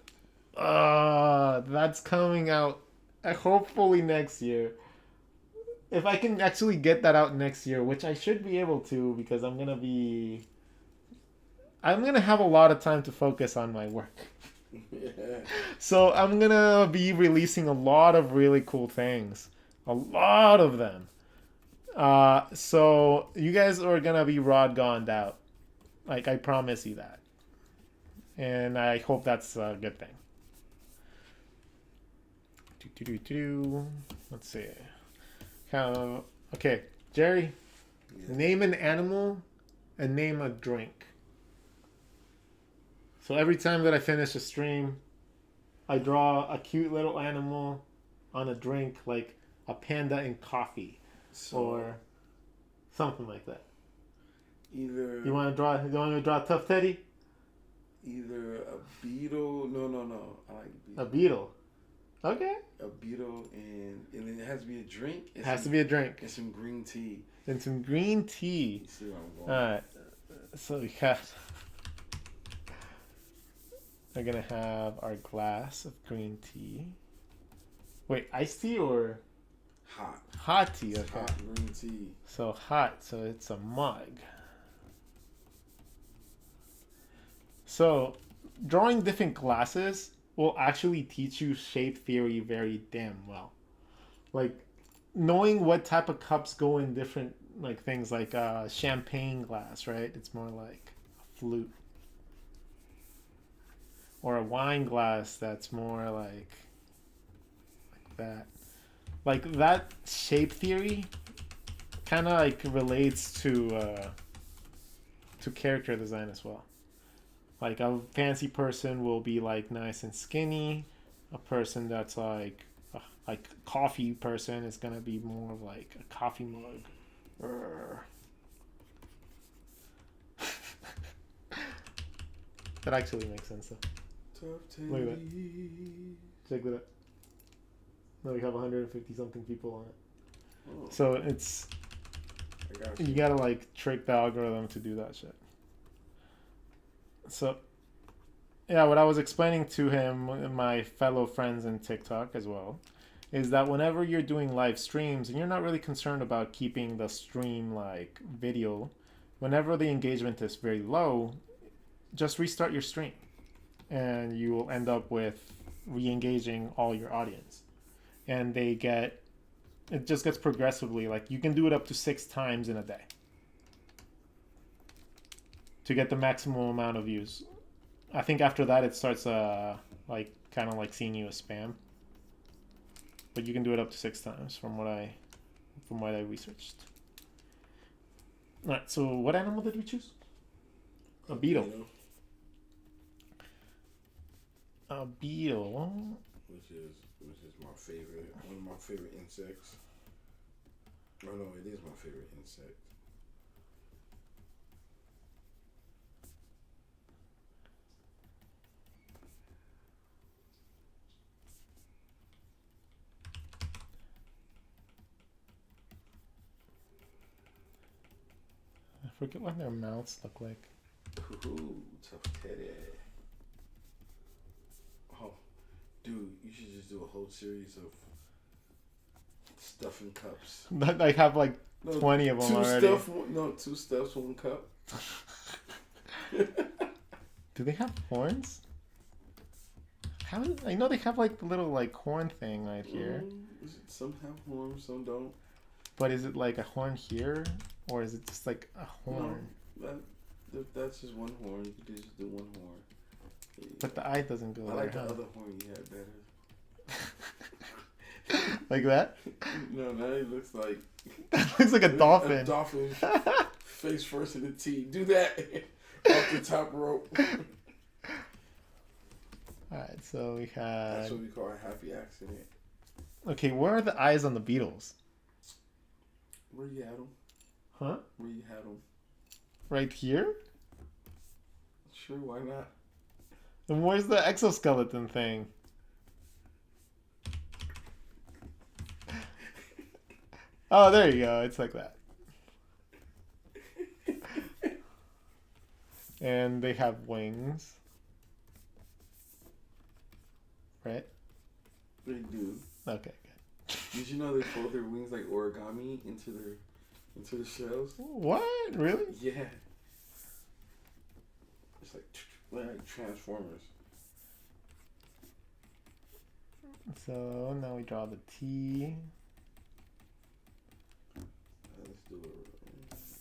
That's coming out hopefully next year. If I can actually get that out next year, which I should be able to, because I'm gonna have a lot of time to focus on my work. So I'm gonna be releasing a lot of really cool things. A lot of them. So you guys are gonna be Rodgoned out. Like, I promise you that. And I hope that's a good thing. Let's see. Okay, Jerry, name an animal and name a drink. So every time that I finish a stream, I draw a cute little animal on a drink, like a panda and coffee, or something like that.
Either
you want to draw Tough Teddy?
Either a beetle. No. I like
a beetle. Okay.
A beetle and then it has to be a drink.
It has to be a drink.
And some green tea.
You see where I'm going. All right. So we got. We're gonna have our glass of green tea. Wait, iced tea or
hot?
Hot tea. Okay.
Hot green tea.
So hot. So it's a mug. So drawing different glasses will actually teach you shape theory very damn well. Like, knowing what type of cups go in different, like, things, like champagne glass, right? It's more like a flute. Or a wine glass that's more like that. Like, that shape theory kind of, like, relates to character design as well. Like, a fancy person will be, like, nice and skinny. A person that's like a coffee person is gonna be more like a coffee mug. That actually makes sense, though. Look at that. Check that out. Now we have 150 something people on it. Oh. So it's you gotta, like, trick the algorithm to do that shit. So, yeah, what I was explaining to him and my fellow friends in TikTok as well is that whenever you're doing live streams and you're not really concerned about keeping the stream, like, video, whenever the engagement is very low, just restart your stream and you will end up with re-engaging all your audience. And it just gets progressively, like, you can do it up to 6 times in a day to get the maximum amount of views. I think after that it starts like, kind of like seeing you as spam. But you can do it up to 6 times from what I researched. Alright, so what animal did we choose? A beetle. A beetle.
Which is my favorite, one of my favorite insects. Oh no, it is my favorite insect.
forget what their mouths look like.
Ooh, tough teddy. Oh, dude, you should just do a whole series of stuffing cups.
I have like 20 of them already.
Two stuffs, one cup.
Do they have horns? I know they have like the little like horn thing right here.
Some have horns, some don't.
But is it like a horn here, or is it just like a horn?
No, that's just one horn. You could just do one horn. Yeah.
But the eye doesn't go.
I like the other horn you had better.
Like that?
No, now it looks like.
Looks like a dolphin.
A dolphin face first in the T. Do that off the top rope.
Alright, so we had.
That's what we call a happy accident.
Okay, where are the eyes on the Beatles?
Where you had them?
Huh?
Where you had them?
Right here?
Sure, why not?
And where's the exoskeleton thing? Oh, there you go. It's like that. And they have wings. Right?
They do.
Okay, good.
Did you know they fold their wings like origami into the shells?
What? Really?
Yeah. It's like Transformers.
So now we draw the T.
Let's do it. Let's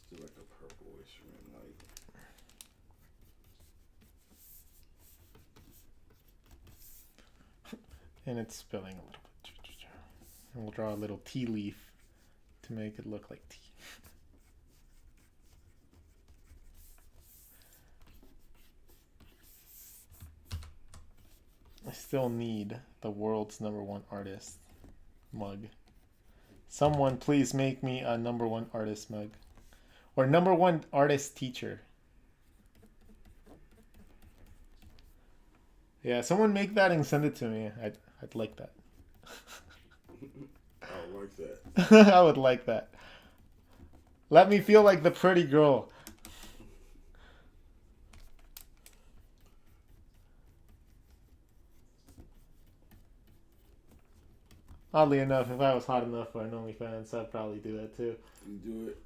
do like a purplish rim light.
And it's spilling a little bit. And we'll draw a little tea leaf to make it look like tea. I still need the world's #1 artist mug. Someone please make me a #1 artist mug. Or #1 artist teacher. Yeah, someone make that and send it to me. I'd like that.
I would like that.
I would like that. Let me feel like the pretty girl. Oddly enough, if I was hot enough for an OnlyFans, I'd probably do that too.
You do it.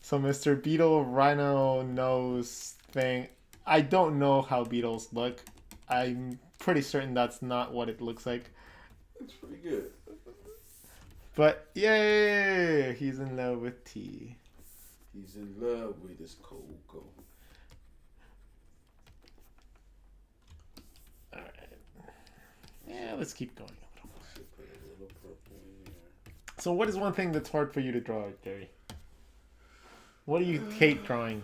So Mr. Beetle Rhino Nose thing. I don't know how beetles look. I'm pretty certain that's not what it looks like.
It's pretty good.
But yay! He's in love with tea.
He's in love with his cocoa.
Alright. Yeah, let's keep going a little more.
Should put a little purple in there.
So what is one thing that's hard for you to draw, Jerry? What do you hate drawing?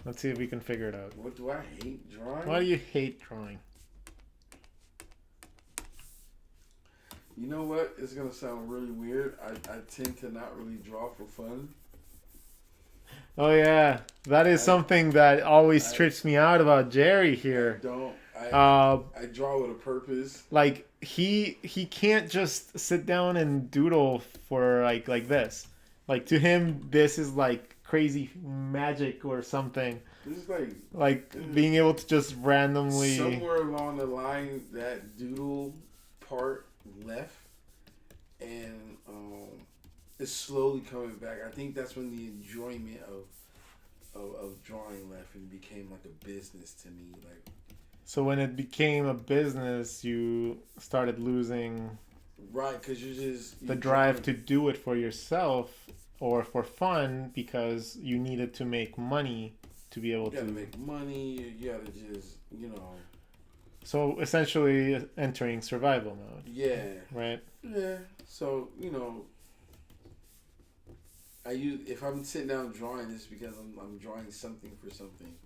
Let's see if we can figure it out.
What do I hate drawing?
Why do you hate drawing?
You know what? It's going to sound really weird. I tend to not really draw for fun.
Oh yeah, that is something that always trips me out about Jerry here.
I draw with a purpose.
Like he can't just sit down and doodle for like this. Like to him, this is like crazy magic or something.
This is
like being able to just randomly.
Somewhere along the line, that doodle part left, and it's slowly coming back. I think that's when the enjoyment of drawing left and became like a business to me. Like,
so when it became a business, you started losing.
Right, because
the drive to do it for yourself or for fun because you needed to make money to be able to
make money. You gotta just,
So essentially entering survival mode.
Yeah.
Right?
Yeah. So, if I'm sitting down drawing this because I'm drawing something for something.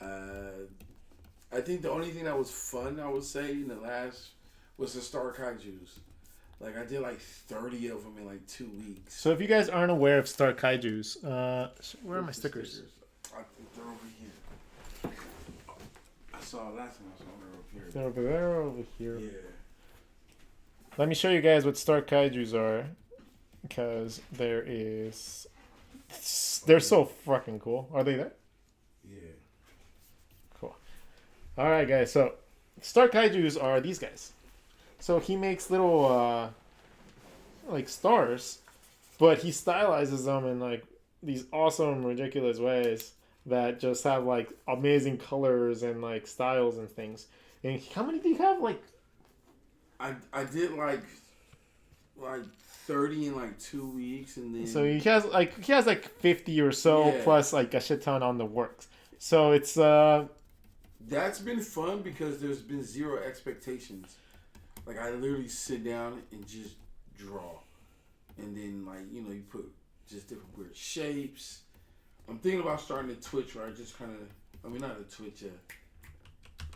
I think the only thing that was fun, I would say, in the last was the Star Kaijus. Like, I did like 30 of them in like 2 weeks.
So if you guys aren't aware of Star Kaijus, where are my stickers?
I think they're over here. I saw it last time I saw them over here.
They're over there or over here?
Yeah.
Let me show you guys what Star Kaijus are, because they're so fucking cool. Are they there?
Yeah.
Cool. All right, guys. So Star Kaijus are these guys. So he makes little like stars, but he stylizes them in like these awesome, ridiculous ways that just have like amazing colors and like styles and things. And how many do you have? Like,
I did like 30 in like 2 weeks, and then
so he has like 50 or so,
Yeah.
plus like a shit ton on the works. So it's
that's been fun because there's been zero expectations. Like I literally sit down and just draw, and then like you put just different weird shapes. I'm thinking about starting a Twitch where I just kind of, not a Twitch,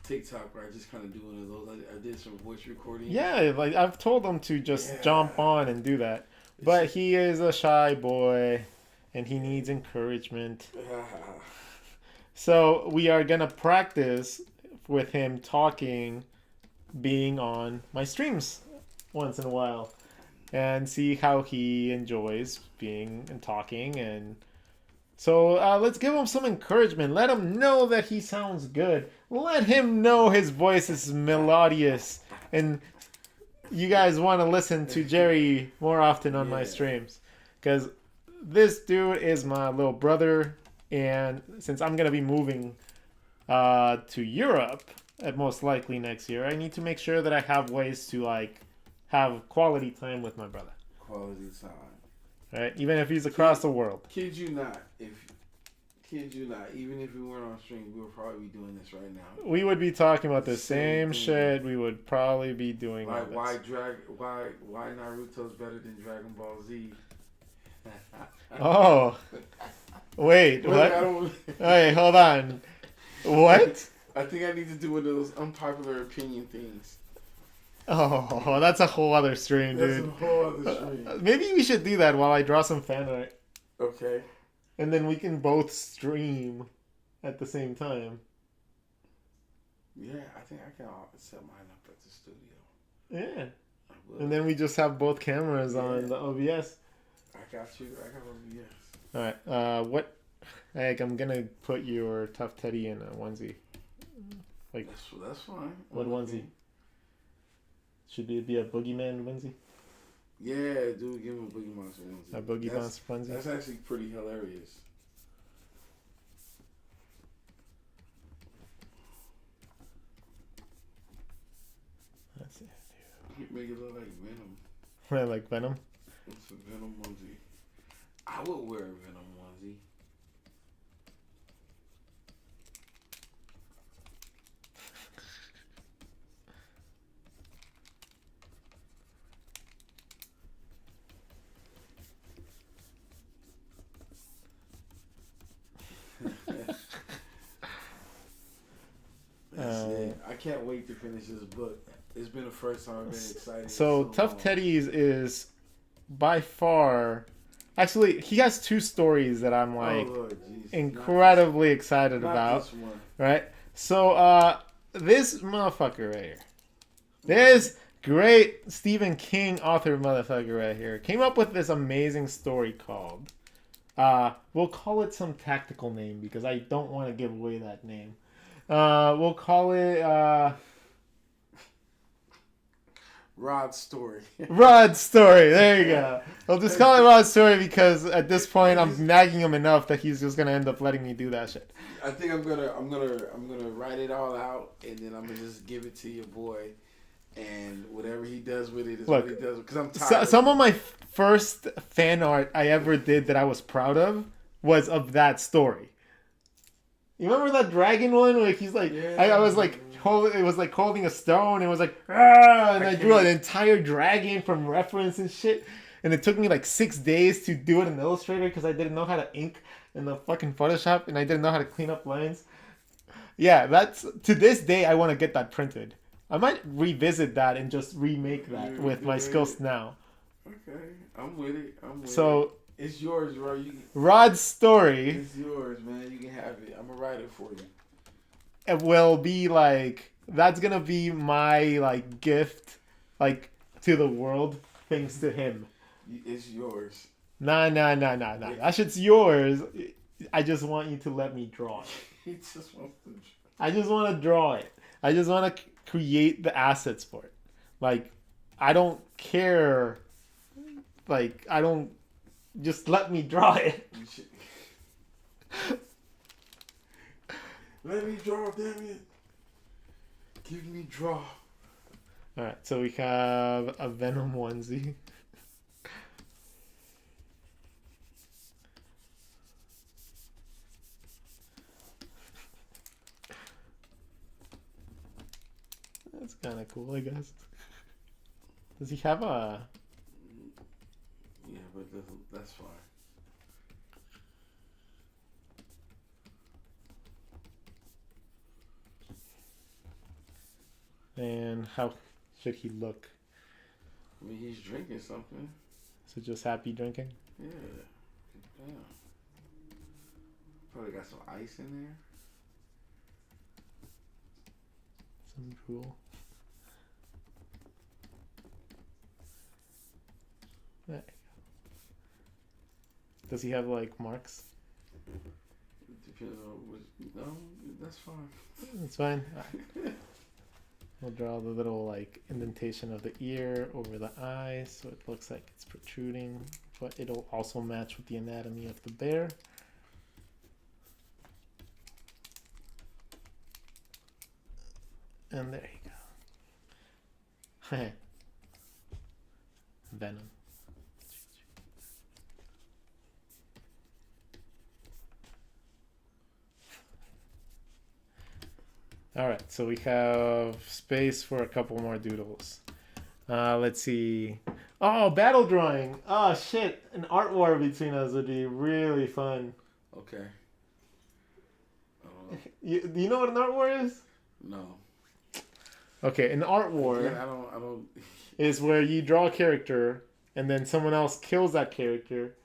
TikTok where I just kind of do one of those. I did some voice recording.
yeah, like I've told him to just jump on and do that, but he is a shy boy, and he needs encouragement. So we are gonna practice with him talking, being on my streams once in a while, and see how he enjoys being and talking. And so let's give him some encouragement. Let him know that he sounds good. Let him know his voice is melodious, and you guys want to listen to Jerry more often on my streams, because this dude is my little brother. And since I'm gonna be moving to Europe most likely next year, I need to make sure that I have ways to like have quality time with my brother.
Quality time.
Right? Even if he's across the world.
Kid you not, even if we weren't on stream, we would probably be doing this right now.
We would be talking about the same
thing.
shit. We would probably be doing
Like
all
why
this.
why Naruto's better than Dragon Ball Z?
Oh. Wait, what? Wait, hold on. What?
I think I need to do one of those unpopular opinion things.
Oh, that's a whole other stream,
That's
dude.
a whole other stream.
Maybe we should do that while I draw some fan art.
Okay.
And then we can both stream at the same time.
Yeah, I think I can set mine up at the studio.
Yeah. And then we just have both cameras on the OBS.
I got you. I got OBS.
Alright, what? Like, I'm gonna put your Tough Teddy in a onesie. Like,
that's fine.
what onesie? Should it be a Boogeyman onesie?
Yeah, dude, give him a Boogie Monster onesie.
A Boogie Monster onesie?
That's actually pretty hilarious.
That's it,
You make it look like Venom.
dude. Like Venom?
It's a Venom onesie. I would wear a Venom onesie. That's it. I can't wait to finish this book. It's been the first time I've been excited.
So Tough Teddy's is by far... Actually, he has two stories that I'm like incredibly excited about. Right? So this motherfucker right here. This great Stephen King author motherfucker right here came up with this amazing story called... we'll call it some tactical name because I don't want to give away that name. We'll call it...
Rod's Story.
Rod's Story. There you go. I'll just call it Rod's Story because at this point I'm nagging him enough that he's just gonna end up letting me do that shit.
I think I'm gonna write it all out and then I'm gonna just give it to your boy, and whatever he does with it is what he does. Because I'm tired.
Some of my first fan art I ever did that I was proud of was of that story. You remember that dragon one? Like he's like, I was like, it was like holding a stone. And it was like, and I drew an entire dragon from reference and shit. And it took me like 6 days to do it in Illustrator because I didn't know how to ink in the fucking Photoshop and I didn't know how to clean up lines. Yeah, that's to this day I want to get that printed. I might revisit that and just remake that with my skills now.
Okay, I'm with it.
So
it's yours, bro.
Rod's Story.
It's yours, man. You can have it. I'm gonna write it for you.
It will be like that's gonna be my like gift, like to the world thanks to him.
It's yours.
Nah. That shit's yours. I just want you to let me draw it.
He just wants to.
I just want to draw it. I just want to create the assets for it. Like, I don't care. Like, I don't. Just let me draw it.
Let me draw, damn it. Give me draw.
Alright, so we have a Venom onesie. That's kind of cool, I guess. Does he have a...
Yeah, but that's fine.
And how should he look?
I mean, he's drinking something.
So just happy drinking?
Yeah. Damn. Probably got some ice in there.
Some drool. There you go. Does he have like marks?
Depends on what. No, that's fine.
That's fine. We'll draw the little like indentation of the ear over the eye so it looks like it's protruding, but it'll also match with the anatomy of the bear. And there you go. Venom. Alright, so we have space for a couple more doodles. Let's see. Oh, battle drawing! Oh, shit. An art war between us would be really fun.
Okay.
Do you know what an art war is?
No.
Okay, an art war
Yeah, I don't.
is where you draw a character and then someone else kills that character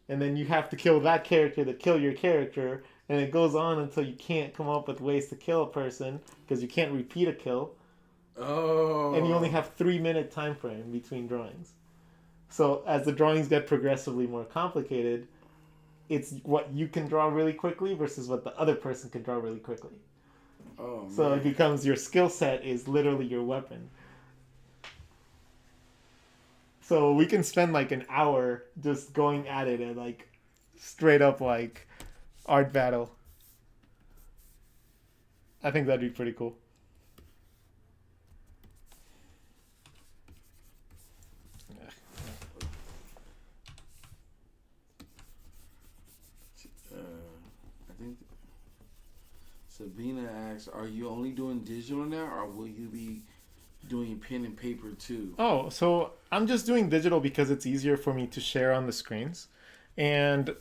and then you have to kill that character to kill your character. And it goes on until you can't come up with ways to kill a person because you can't repeat a kill.
Oh.
And you only have 3-minute time frame between drawings. So as the drawings get progressively more complicated, it's what you can draw really quickly versus what the other person can draw really quickly.
Oh, man.
So it becomes your skill set is literally your weapon. So we can spend like an hour just going at it and like straight up like art battle. I think that'd be pretty cool.
I think Sabina asks, "Are you only doing digital now, or will you be doing pen and paper too?"
Oh, so I'm just doing digital because it's easier for me to share on the screens, and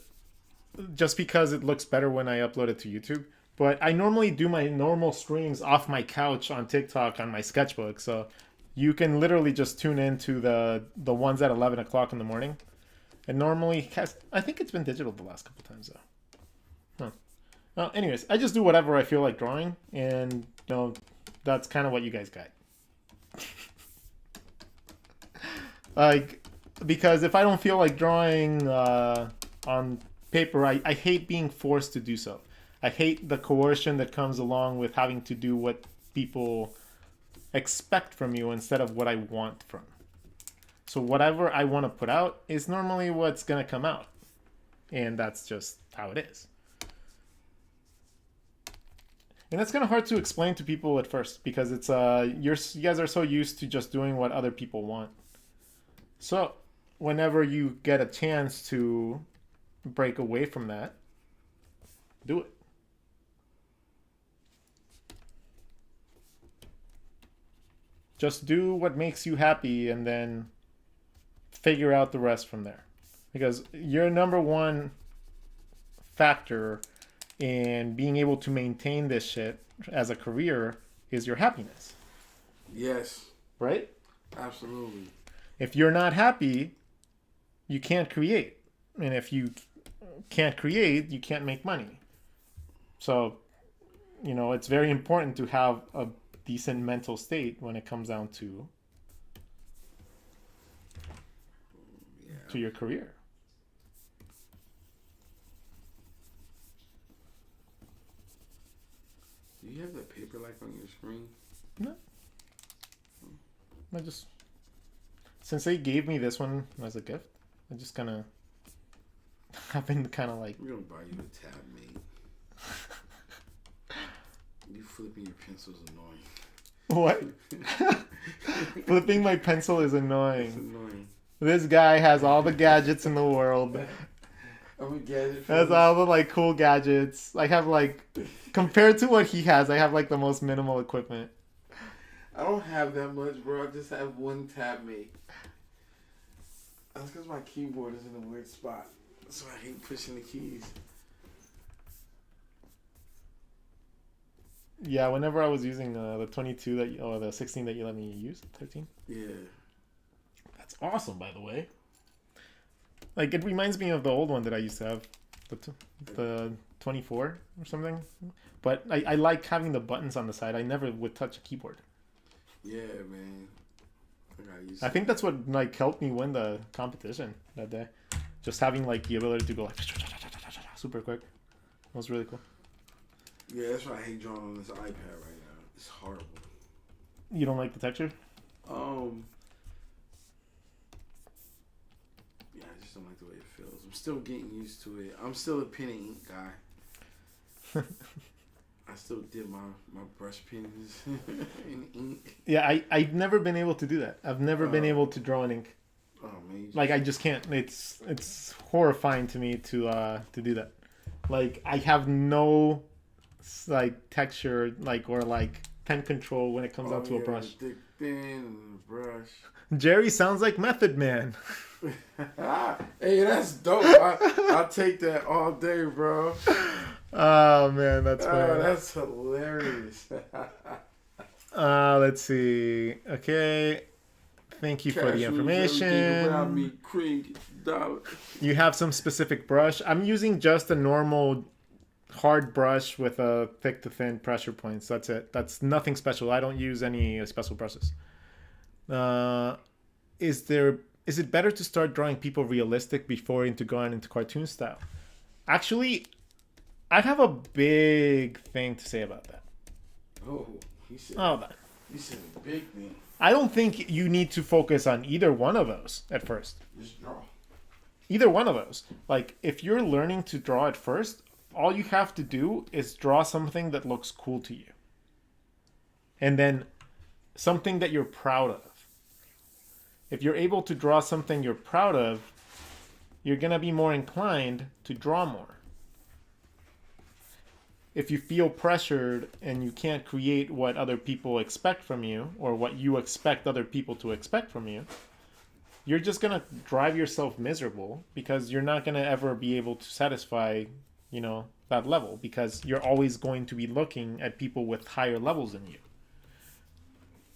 just because it looks better when I upload it to YouTube. But I normally do my normal streams off my couch on TikTok on my sketchbook, so you can literally just tune into the ones at 11 o'clock in the morning. And normally, I think it's been digital the last couple times though. Huh. Well, anyways, I just do whatever I feel like drawing, and that's kind of what you guys got. Like, because if I don't feel like drawing on paper, I hate being forced to do so. I hate the coercion that comes along with having to do what people expect from you instead of what I want from. So whatever I want to put out is normally what's going to come out. And that's just how it is. And that's kind of hard to explain to people at first because it's you guys are so used to just doing what other people want. So whenever you get a chance to break away from that, do it. Just do what makes you happy and then figure out the rest from there. Because your number one factor in being able to maintain this shit as a career is your happiness.
Yes.
Right?
Absolutely.
If you're not happy, you can't create. And if you can't create, you can't make money. So, it's very important to have a decent mental state when it comes down to to your career.
Do you have that paper like on your screen?
No. I just, since they gave me this one as a gift, I just kind of have been kind of like.
We're gonna buy you a tab, mate. You flipping your pencil is annoying.
What? Flipping my pencil is annoying.
It's annoying.
This guy has all the gadgets in the world.
I'm a gadget.
Has all the like cool gadgets. I have like, compared to what he has, I have like the most minimal equipment.
I don't have that much, bro. I just have one tab, mate. That's because my keyboard is in a weird spot. So I hate pushing the keys.
Yeah, whenever I was using the 22 that or the 16 that you let me use, 13.
Yeah.
That's awesome, by the way. Like, it reminds me of the old one that I used to have, the 24 or something. But I like having the buttons on the side. I never would touch a keyboard.
Yeah, man.
I think that's what like helped me win the competition that day. Just having like the ability to go like super quick. That was really cool.
Yeah, that's why I hate drawing on this iPad right now. It's horrible.
You don't like the texture?
Yeah, I just don't like the way it feels. I'm still getting used to it. I'm still a pen and ink guy. I still did my brush pens in ink.
Yeah, I've never been able to do that. I've never been able to draw in ink.
Oh man,
Like I just can't. It's horrifying to me to do that. Like I have no like texture like or like pen control when it comes down to a brush.
Thick pen and a brush.
Jerry sounds like Method Man.
Hey, that's dope. I'll take that all day, bro.
Oh man, that's funny.
Oh, that's hilarious.
Let's see. Okay. Thank you for the information.
Me,
You have some specific brush. I'm using just a normal hard brush with a thick to thin pressure points. That's it. That's nothing special. I don't use any special brushes. Is it better to start drawing people realistic before going into cartoon style? Actually, I have a big thing to say about that.
Oh, he said a big thing.
I don't think you need to focus on either one of those at first.
Just draw.
Either one of those. Like, if you're learning to draw at first, all you have to do is draw something that looks cool to you. And then something that you're proud of. If you're able to draw something you're proud of, you're going to be more inclined to draw more. If you feel pressured and you can't create what other people expect from you or what you expect other people to expect from you, you're just going to drive yourself miserable because you're not going to ever be able to satisfy, that level because you're always going to be looking at people with higher levels than you.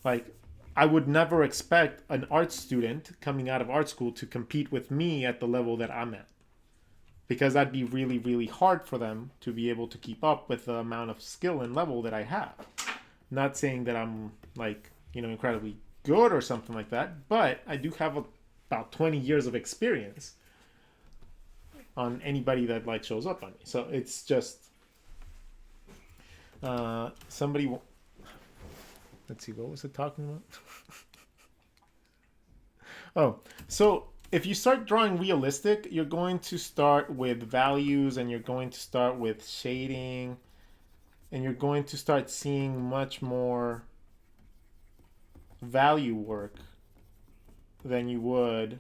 Like, I would never expect an art student coming out of art school to compete with me at the level that I'm at. Because that'd be really, really hard for them to be able to keep up with the amount of skill and level that I have. Not saying that I'm incredibly good or something like that, but I do have about 20 years of experience on anybody that shows up on me. So it's just somebody. Let's see, what was it talking about? Oh, so if you start drawing realistic, you're going to start with values and you're going to start with shading and you're going to start seeing much more value work than you would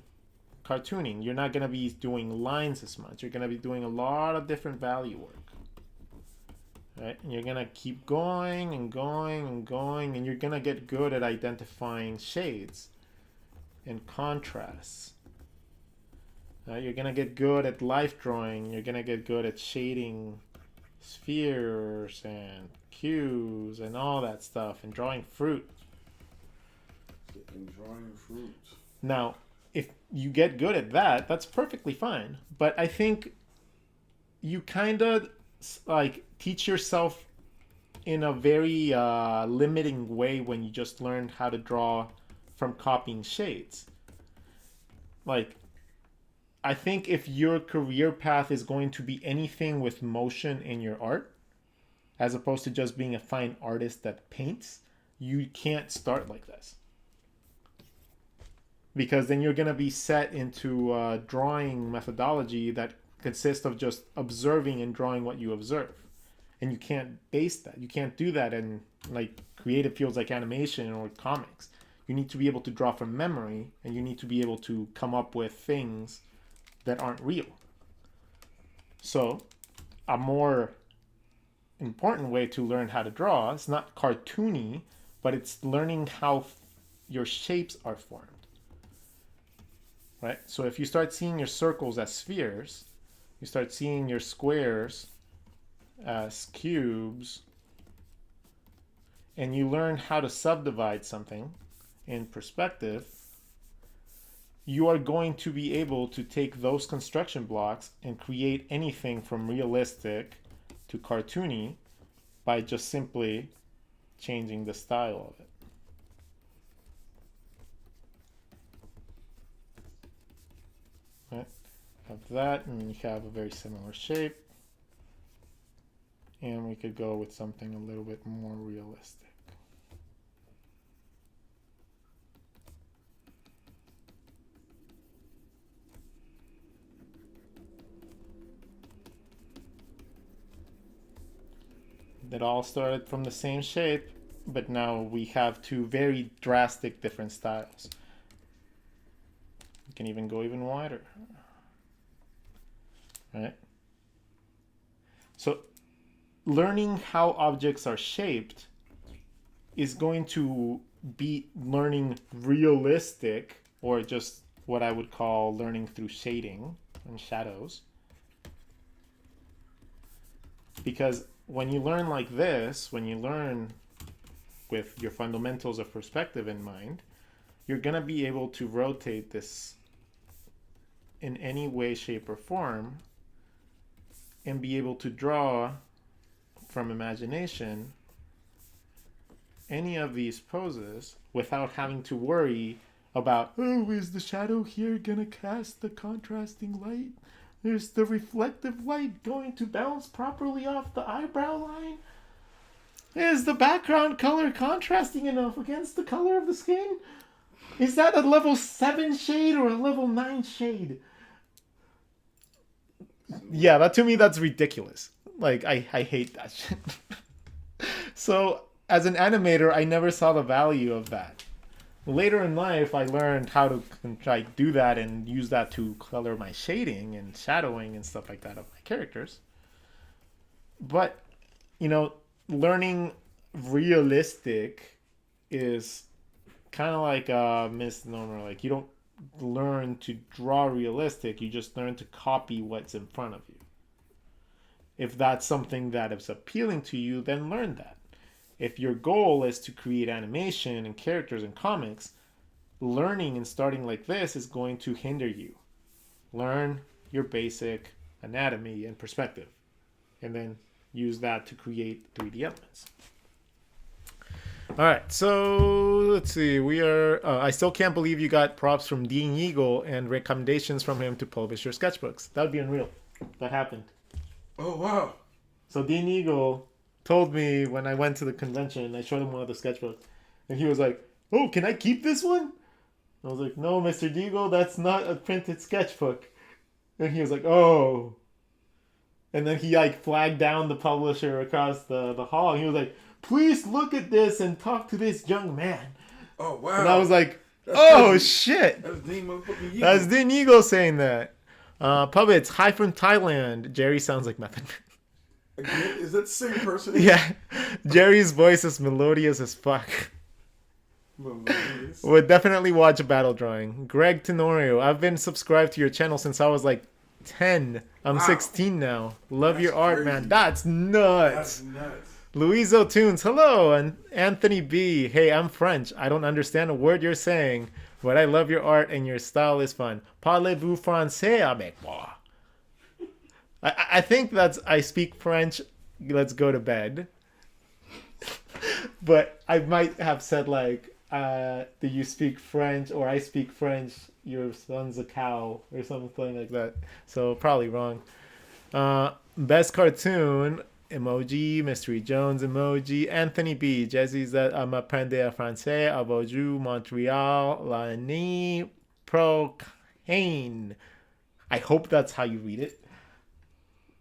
cartooning. You're not going to be doing lines as much. You're going to be doing a lot of different value work. Right? And you're going to keep going and going and going and you're going to get good at identifying shades and contrasts. You're going to get good at life drawing. You're going to get good at shading spheres and cues and all that stuff and drawing fruit. Now, if you get good at that, that's perfectly fine. But I think you kind of teach yourself in a very limiting way when you just learn how to draw from copying shades. Like, I think if your career path is going to be anything with motion in your art, as opposed to just being a fine artist that paints, you can't start like this. Because then you're going to be set into a drawing methodology that consists of just observing and drawing what you observe. And you can't base that. You can't do that in like creative fields like animation or comics. You need to be able to draw from memory, and you need to be able to come up with things that aren't real. So a more important way to learn how to draw, it's not cartoony, but it's learning how your shapes are formed. Right? So if you start seeing your circles as spheres, you start seeing your squares as cubes, and you learn how to subdivide something in perspective, you are going to be able to take those construction blocks and create anything from realistic to cartoony by just simply changing the style of it. Right? Have that, and you have a very similar shape. And we could go with something a little bit more realistic. That all started from the same shape, but now we have two very drastic different styles. You can even go even wider. Right? So learning how objects are shaped is going to be learning realistic, or just what I would call learning through shading and shadows. Because when you learn like this, when you learn with your fundamentals of perspective in mind, you're going to be able to rotate this in any way, shape, or form and be able to draw from imagination any of these poses without having to worry about, oh, is the shadow here going to cast the contrasting light? Is the reflective light going to bounce properly off the eyebrow line? Is the background color contrasting enough against the color of the skin? Is that a level 7 shade or a level 9 shade? Yeah, that to me, that's ridiculous. Like, I hate that shit. So, as an animator, I never saw the value of that. Later in life, I learned how to do that and use that to color my shading and shadowing and stuff like that of my characters. But, you know, learning realistic is kind of like a misnomer. Like, you don't learn to draw realistic, you just learn to copy what's in front of you. If that's something that is appealing to you, then learn that. If your goal is to create animation and characters and comics, learning and starting like this is going to hinder you. Learn your basic anatomy and perspective, and then use that to create 3D elements. All right, so let's see. We are. I still can't believe you got props from Dean Eagle and recommendations from him to publish your sketchbooks. That would be unreal. That happened.
Oh, wow.
So Dean Eagle told me when I went to the convention, I showed him one of the sketchbooks, and he was like, "Oh, can I keep this one?" I was like, "No, Mr. Deagle, that's not a printed sketchbook." And he was like, "Oh." And then he like flagged down the publisher across the hall, and he was like, "Please look at this and talk to this young man."
Oh, wow.
And I was like,
That's
"Oh,
crazy.
shit."
That's Dean motherfucking Eagle.
That's Dean Eagle saying that. Puppets, hi from Thailand. Jerry sounds like Method Man.
Again, is that the same person?
Yeah. Jerry's voice is melodious as fuck.
Melodious.
Would definitely watch Battle Drawing. Greg Tenorio, I've been subscribed to your channel since I was like 10. I'm 16 now. Love
That's
your art,
crazy.
man. That's nuts.
That's nuts.
Louiso Tunes, hello. And Anthony B, hey, I'm French. I don't understand a word you're saying, but I love your art and your style is fun. Parlez-vous français avec moi? I think that's, I speak French, let's go to bed. But I might have said like, do you speak French, or I speak French, your son's a cow, or something like that. So probably wrong. Best cartoon emoji, Mystery Jones emoji, Anthony B. Jesse's that m'apprendre français, à bonjour, Montreal, l'année prochaine. I hope that's how you read it.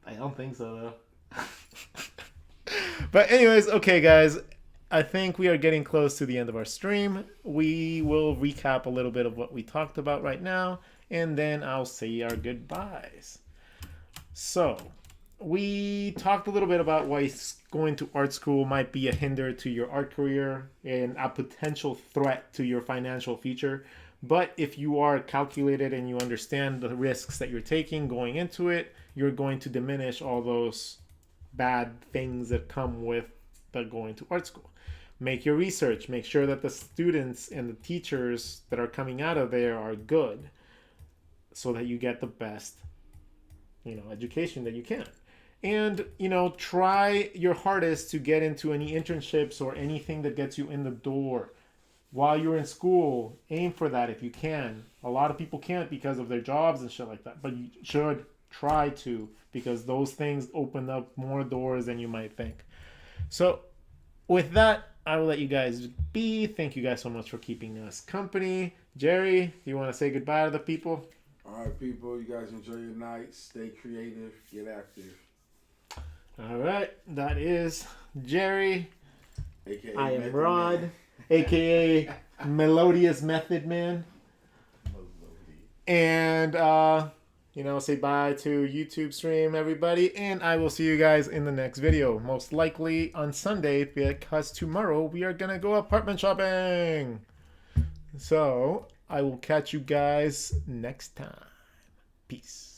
I don't think so though. But anyways, okay guys, I think we are getting close to the end of our stream. We will recap a little bit of what we talked about right now, and then I'll say our goodbyes. So, we talked a little bit about why going to art school might be a hinder to your art career and a potential threat to your financial future. But if you are calculated and you understand the risks that you're taking going into it, you're going to diminish all those bad things that come with the going to art school. Make your research. Make sure that the students and the teachers that are coming out of there are good, so that you get the best, education that you can. And, try your hardest to get into any internships or anything that gets you in the door. While you're in school, aim for that if you can. A lot of people can't because of their jobs and shit like that, but you should try to, because those things open up more doors than you might think. So with that, I will let you guys be. Thank you guys so much for keeping us company. Jerry, you want to say goodbye to the people?
All right, people, you guys enjoy your night. Stay creative. Get active.
All right, that is Jerry.
AKA
I am
Method
Rod,
Man.
aka Melodious Method Man. And, say bye to YouTube stream, everybody. And I will see you guys in the next video. Most likely on Sunday, because tomorrow we are going to go apartment shopping. So, I will catch you guys next time. Peace.